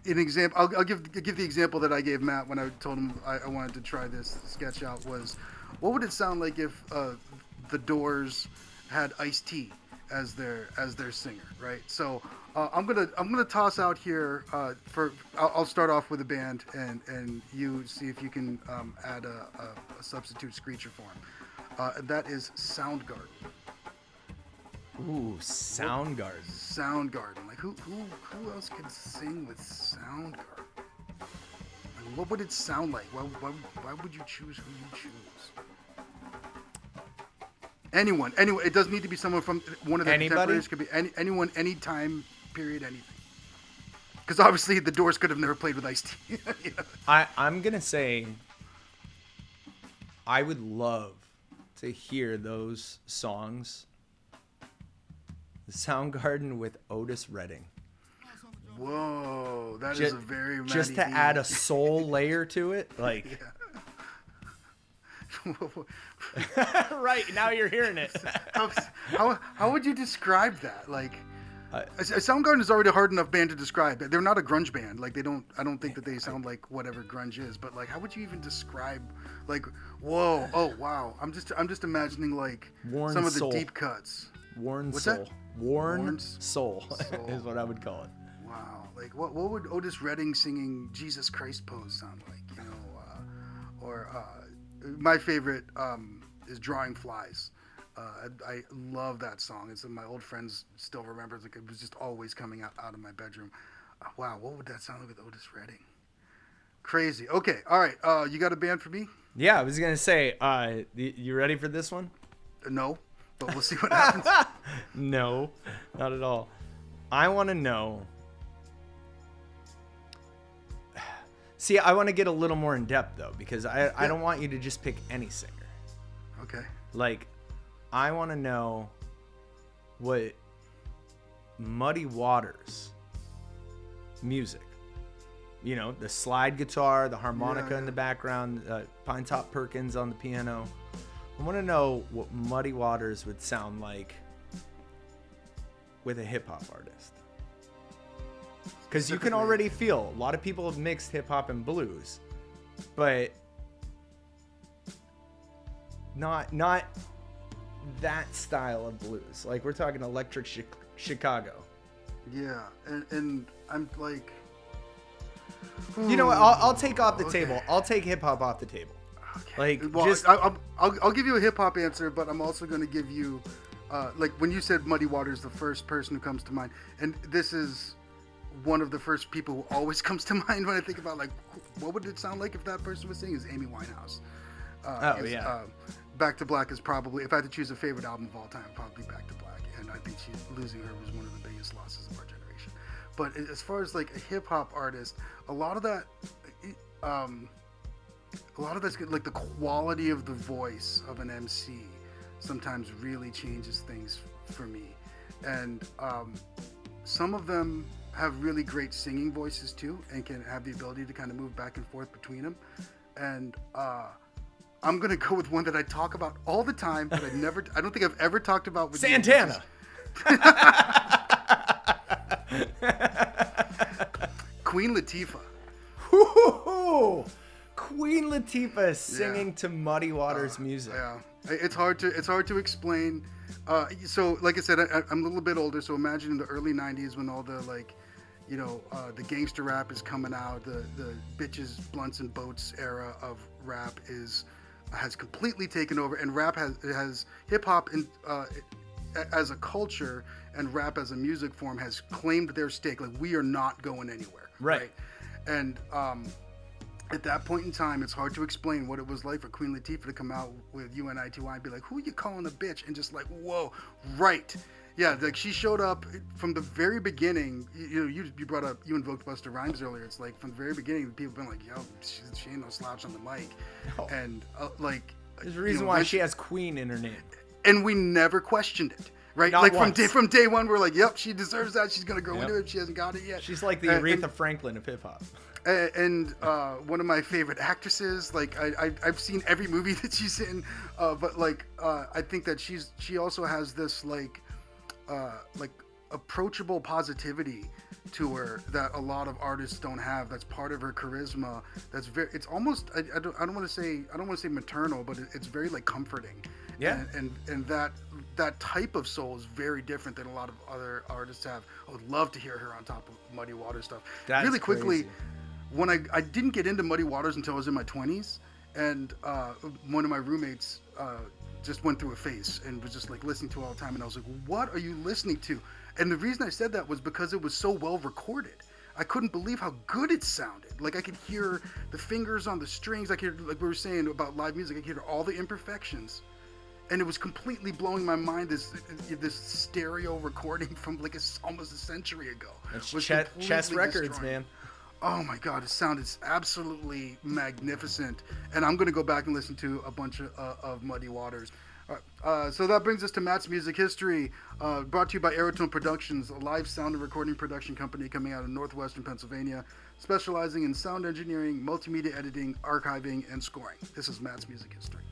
an example, I'll give the example that I gave Matt when I told him I wanted to try this sketch out was, what would it sound like if the Doors had Ice-T as their singer, right? So I'm gonna toss out here I'll start off with a band and you see if you can add a substitute screecher for him. That is Soundgarden. Ooh, Soundgarden. Soundgarden. Like who else can sing with Soundgarden? Like, what would it sound like? Why would you choose who you choose? Anyone. It doesn't need to be someone from one of the contemporaries. Could be anyone, any time period, anything. Because obviously the Doors could have never played with Ice-T. You know? I'm gonna say I would love to hear those songs. Soundgarden with Otis Redding. Whoa, that is a very just to add a soul layer to it, like. Yeah. Right, now you're hearing it. How would you describe that? Like, Soundgarden is already a hard enough band to describe. They're not a grunge band. Like I don't think that they sound like whatever grunge is. But like, how would you even describe? Like, whoa, oh wow. I'm just imagining like Worn some of the soul. deep cuts. Worn What's soul. that? Worn soul is what I would call it. Wow. Like what would Otis Redding singing Jesus Christ Pose sound like? You know, my favorite is Drawing Flies. I love that song. It's my old friends still remember. Like it was just always coming out of my bedroom. Wow, what would that sound like with Otis Redding? Crazy. Okay, all right. You got a band for me? Yeah, I was gonna say. You ready for this one? No, but we'll see what happens. No, not at all. I want to know. See, I want to get a little more in depth though, because I don't want you to just pick any singer. Okay. Like, I want to know what Muddy Waters music. You know, the slide guitar, the harmonica in the background, Pine Top Perkins on the piano. I want to know what Muddy Waters would sound like with a hip hop artist? Because you can already feel a lot of people have mixed hip hop and blues, but not that style of blues. Like we're talking Electric Chicago. Yeah, and I'm like, you know what? I'll take off the table. I'll take hip hop off the table. Okay. Like, well, just I'll give you a hip hop answer, but I'm also going to give you, like when you said Muddy Waters, the first person who comes to mind, and this is one of the first people who always comes to mind when I think about like what would it sound like if that person was singing, is Amy Winehouse. Back to Black is probably, if I had to choose a favorite album of all time, probably Back to Black, and I think losing her was one of the biggest losses of our generation. But as far as like a hip hop artist, a lot of that's good. Like the quality of the voice of an MC sometimes really changes things for me, and some of them have really great singing voices too, and can have the ability to kind of move back and forth between them. And I'm gonna go with one that I talk about all the time, but I don't think I've ever talked about with Santana. Queen Latifah. Queen Latifah singing to Muddy Waters music. Yeah, it's hard to explain. So, like I said, I'm a little bit older. So imagine in the early '90s when all the like, the gangster rap is coming out. The bitches, blunts, and boats era of rap has completely taken over, and rap has hip hop as a culture and rap as a music form has claimed their stake. Like, we are not going anywhere. Right. And at that point in time, it's hard to explain what it was like for Queen Latifah to come out with UNITY and be like, who are you calling a bitch? And just like, whoa, right. Yeah, like she showed up from the very beginning. You brought up, you invoked Busta Rhymes earlier. It's like from the very beginning, people have been like, yo, she ain't no slouch on the mic. Oh. And like, there's a reason why she has Queen in her name. And we never questioned it. Right, not like once. from day one, we're like, "Yep, she deserves that. She's gonna go into it. She hasn't got it yet." She's like the Aretha Franklin of hip hop. And one of my favorite actresses. Like I've seen every movie that she's in, but like I think that she also has this like approachable positivity to her that a lot of artists don't have. That's part of her charisma. It's almost I don't want to say maternal, but it's very like comforting. Yeah. And that type of soul is very different than a lot of other artists have. I would love to hear her on top of Muddy Waters stuff. That's really quickly, crazy. When I didn't get into Muddy Waters until I was in my 20s, and one of my roommates just went through a phase and was just like listening to it all the time, and I was like, what are you listening to? And the reason I said that was because it was so well recorded. I couldn't believe how good it sounded. Like I could hear the fingers on the strings. I could, like we were saying about live music, I could hear all the imperfections. And it was completely blowing my mind. This stereo recording from like almost a century ago. It's Chess Records, destroying. Man. Oh my God, it sounded absolutely magnificent. And I'm gonna go back and listen to a bunch of Muddy Waters. So that brings us to Matt's Music History, brought to you by Aerotone Productions, a live sound and recording production company coming out of northwestern Pennsylvania, specializing in sound engineering, multimedia editing, archiving, and scoring. This is Matt's Music History.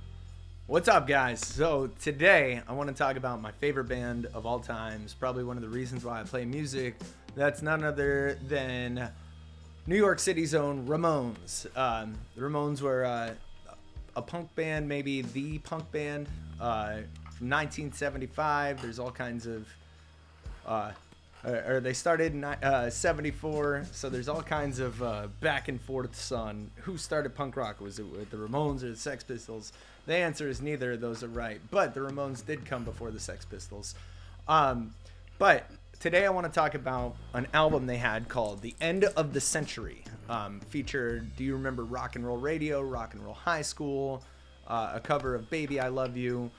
What's up, guys? So today I want to talk about my favorite band of all times, probably one of the reasons why I play music. That's none other than New York City's own Ramones. The Ramones were a punk band, maybe the punk band from 1975. There's all kinds of, or they started in 74, so there's all kinds of back and forth on who started punk rock. Was it with the Ramones or the Sex Pistols? The answer is neither of those are right, but the Ramones did come before the Sex Pistols. But today I want to talk about an album they had called The End of the Century. Featured, do you remember Rock and Roll Radio, Rock and Roll High School, a cover of Baby I Love You.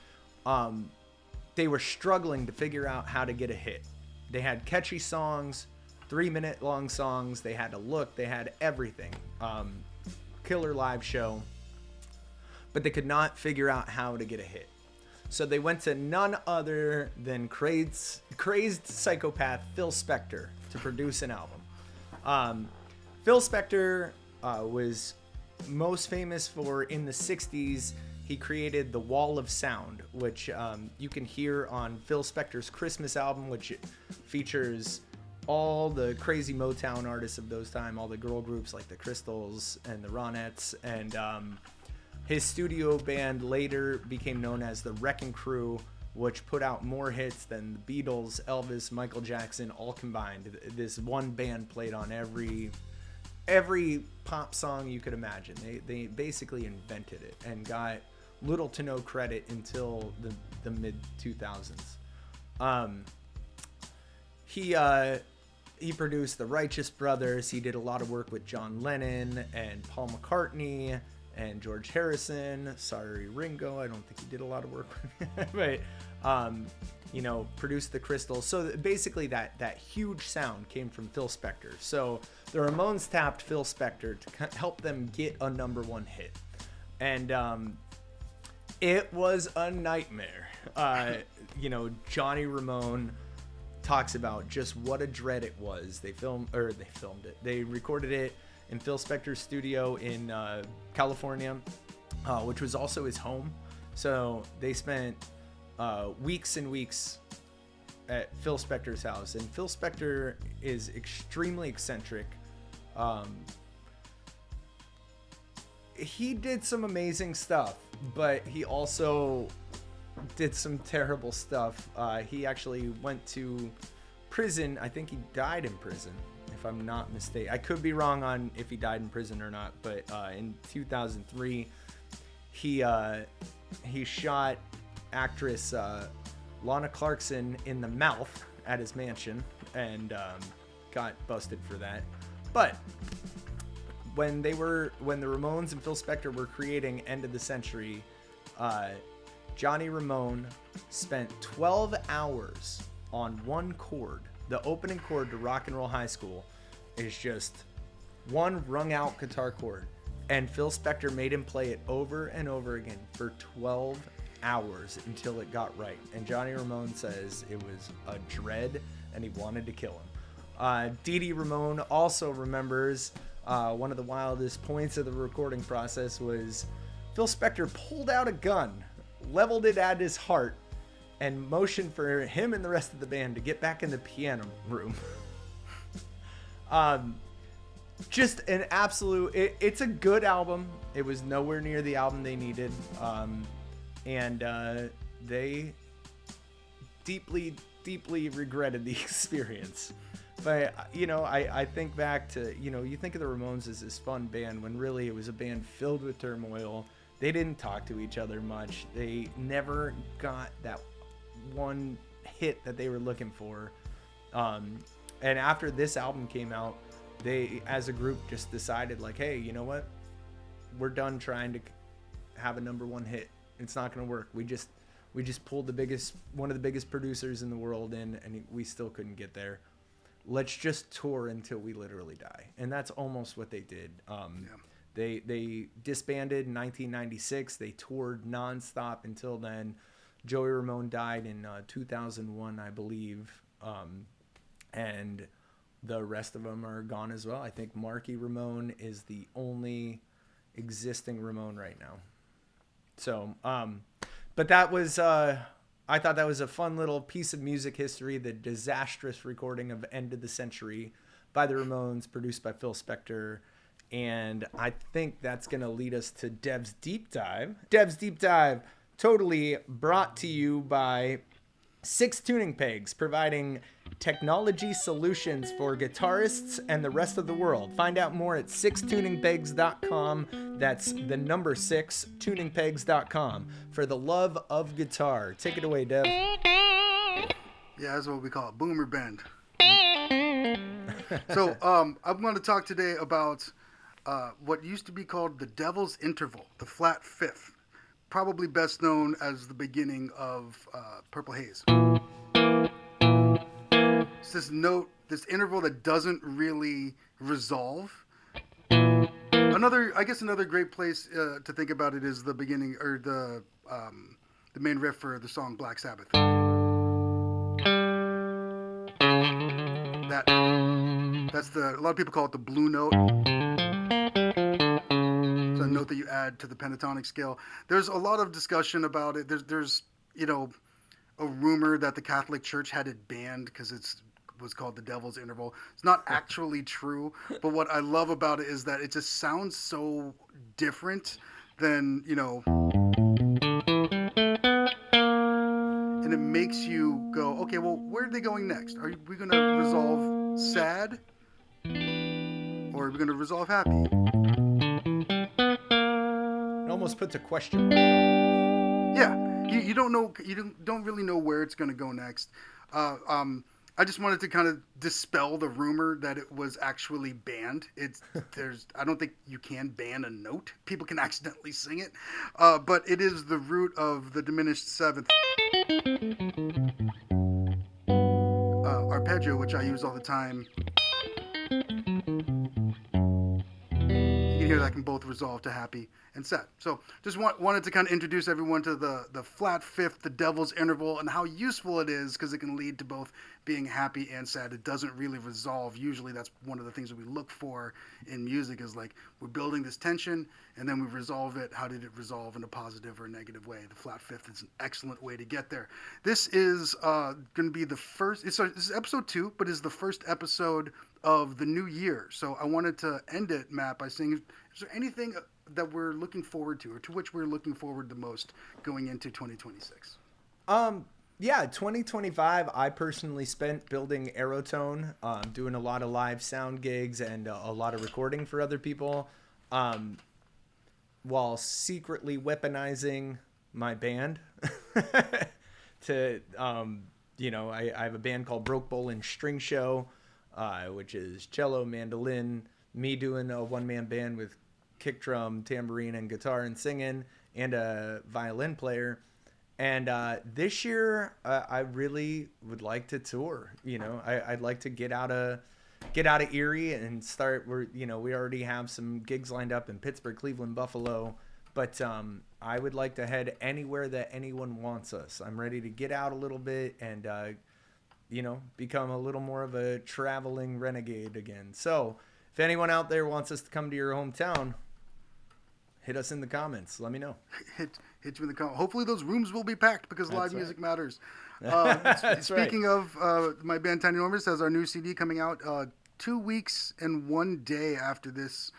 They were struggling to figure out how to get a hit. They had catchy songs, 3-minute long songs. They had a look. They had everything. Killer live show. But they could not figure out how to get a hit. So they went to none other than crazed psychopath Phil Spector to produce an album. Phil Spector was most famous for, in the 60s, he created the Wall of Sound, which you can hear on Phil Spector's Christmas album, which features all the crazy Motown artists of those time, all the girl groups like the Crystals and the Ronettes, and his studio band later became known as the Wrecking Crew, which put out more hits than the Beatles, Elvis, Michael Jackson, all combined. This one band played on every pop song you could imagine. They basically invented it and got little to no credit until the mid 2000s. He produced the Righteous Brothers. He did a lot of work with John Lennon and Paul McCartney and George Harrison. Sorry, Ringo. I don't think he did a lot of work with him. But, produced the Crystals. So basically that huge sound came from Phil Spector. So the Ramones tapped Phil Spector to help them get a number one hit. And it was a nightmare. Johnny Ramone talks about just what a dread it was. They filmed it. They recorded it in Phil Spector's studio in California, which was also his home. So they spent weeks and weeks at Phil Spector's house. And Phil Spector is extremely eccentric. He did some amazing stuff, but he also did some terrible stuff. He actually went to prison. I think he died in prison, if I'm not mistaken. I could be wrong on if he died in prison or not, but in 2003, he shot actress Lana Clarkson in the mouth at his mansion and got busted for that. But when the Ramones and Phil Spector were creating End of the Century, Johnny Ramone spent 12 hours on one chord. The opening chord to Rock and Roll High School is just one wrung out guitar chord. And Phil Spector made him play it over and over again for 12 hours until it got right. And Johnny Ramone says it was a dread and he wanted to kill him. Dee Dee Ramone also remembers one of the wildest points of the recording process was Phil Spector pulled out a gun, leveled it at his heart, and motioned for him and the rest of the band to get back in the piano room. Just an absolute... It's a good album. It was nowhere near the album they needed. And they deeply, deeply regretted the experience. But, I think back to, you think of the Ramones as this fun band when really it was a band filled with turmoil. They didn't talk to each other much. They never got that one hit that they were looking for. And after this album came out, they, as a group, just decided like, hey, you know what? We're done trying to have a number one hit. It's not going to work. We just pulled one of the biggest producers in the world in, and we still couldn't get there. Let's just tour until we literally die. And that's almost what they did. They disbanded in 1996. They toured nonstop until then. Joey Ramone died in 2001, I believe. And the rest of them are gone as well. I think Marky Ramone is the only existing Ramone right now. So, but that was, I thought that was a fun little piece of music history, the disastrous recording of End of the Century by the Ramones, produced by Phil Spector. And I think that's going to lead us to Dev's Deep Dive. Dev's Deep Dive, totally brought to you by 6 Tuning Pegs, providing technology solutions for guitarists and the rest of the world. Find out more at 6tuningpegs.com. That's the number 6, tuningpegs.com, for the love of guitar. Take it away, Dev. Yeah, that's what we call it, boomer bend. So I'm going to talk today about what used to be called the Devil's Interval, the flat fifth, probably best known as the beginning of Purple Haze. It's this note, this interval that doesn't really resolve. Another great place to think about it is the beginning, or the main riff for the song Black Sabbath. That's a lot of people call it the blue note. So note that you add to the pentatonic scale. There's a lot of discussion about it. There's a rumor that the Catholic Church had it banned because it was called the Devil's Interval. It's not actually true, but what I love about it is that it just sounds so different than, and it makes you go, okay, well, where are they going next? Are we going to resolve sad, or are we going to resolve happy? It almost puts a question mark. Yeah, you don't know, you don't really know where it's going to go next. I just wanted to kind of dispel the rumor that it was actually banned. I don't think you can ban a note. People can accidentally sing it, but it is the root of the diminished seventh arpeggio, which I use all the time. You can hear that can both resolve to happy and sad. So just wanted to kind of introduce everyone to the flat fifth, the Devil's Interval, and how useful it is because it can lead to both being happy and sad. It doesn't really resolve. Usually that's one of the things that we look for in music is like we're building this tension and then we resolve it. How did it resolve in a positive or a negative way? The flat fifth is an excellent way to get there. This is going to be the first, this is episode 2, but is the first episode of the new year. So I wanted to end it, Matt, by saying, is there anything that we're looking forward to, or to which we're looking forward the most going into 2026? Yeah, 2025, I personally spent building Aerotone, doing a lot of live sound gigs and a lot of recording for other people, while secretly weaponizing my band. I have a band called Broke Bolin' String Show, which is cello, mandolin, me doing a one-man band with kick drum, tambourine, and guitar and singing, and a violin player. And this year, I really would like to tour. I'd like to get out of Erie and start. We already have some gigs lined up in Pittsburgh, Cleveland, Buffalo, but I would like to head anywhere that anyone wants us. I'm ready to get out a little bit and become a little more of a traveling renegade again. So if anyone out there wants us to come to your hometown, hit us in the comments. Let me know. Hit you in the comments. Hopefully those rooms will be packed because live music matters. Speaking of, my band Tiny Enormous has our new CD coming out 2 weeks and 1 day after this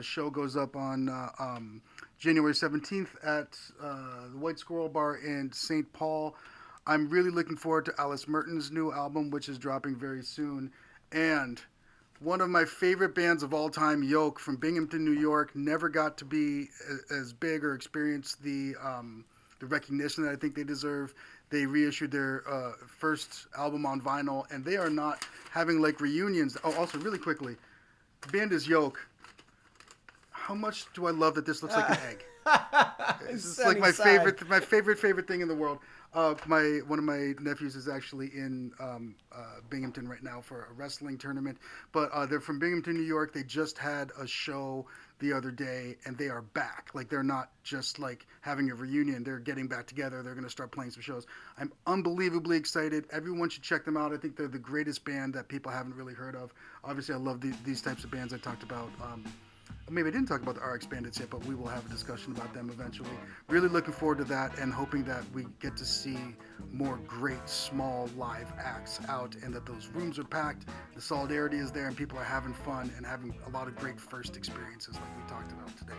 show goes up on January 17th at the White Squirrel Bar in St. Paul. I'm really looking forward to Alice Merton's new album, which is dropping very soon. And one of my favorite bands of all time, Yoke, from Binghamton, New York, never got to be as big or experience the recognition that I think they deserve. They reissued their first album on vinyl, and they are not having like reunions. Oh, also, really quickly, the band is Yoke. How much do I love that this looks like an egg? It's like my favorite thing in the world. One of my nephews is actually in Binghamton right now for a wrestling tournament, but they're from Binghamton, New York. They just had a show the other day, and they are back. Like, they're not just like having a reunion. They're getting back together. They're going to start playing some shows. I'm unbelievably excited. Everyone should check them out. I think they're the greatest band that people haven't really heard of. Obviously, I love these types of bands I talked about. Maybe I didn't talk about the RX Bandits yet, but we will have a discussion about them eventually. Really looking forward to that and hoping that we get to see more great small live acts out and that those rooms are packed, the solidarity is there, and people are having fun and having a lot of great first experiences like we talked about today.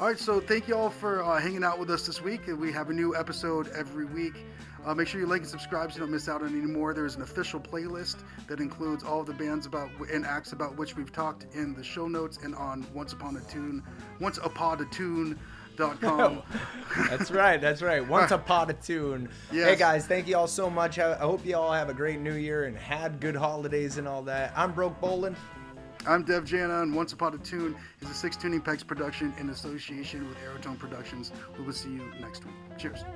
All right, so thank you all for hanging out with us this week. We have a new episode every week. Make sure you like and subscribe so you don't miss out on any more. There's an official playlist that includes all of the bands and acts about which we've talked in the show notes and on onceupon.tune.com. That's right. Once Upon a Tune. Yes. Hey guys, thank you all so much. I hope you all have a great new year and had good holidays and all that. I'm Broke Bolin'. I'm Dev Jana, and Once Upon a Tune is a 6 Tuning Pegs production in association with Aerotone Productions. We will see you next week. Cheers.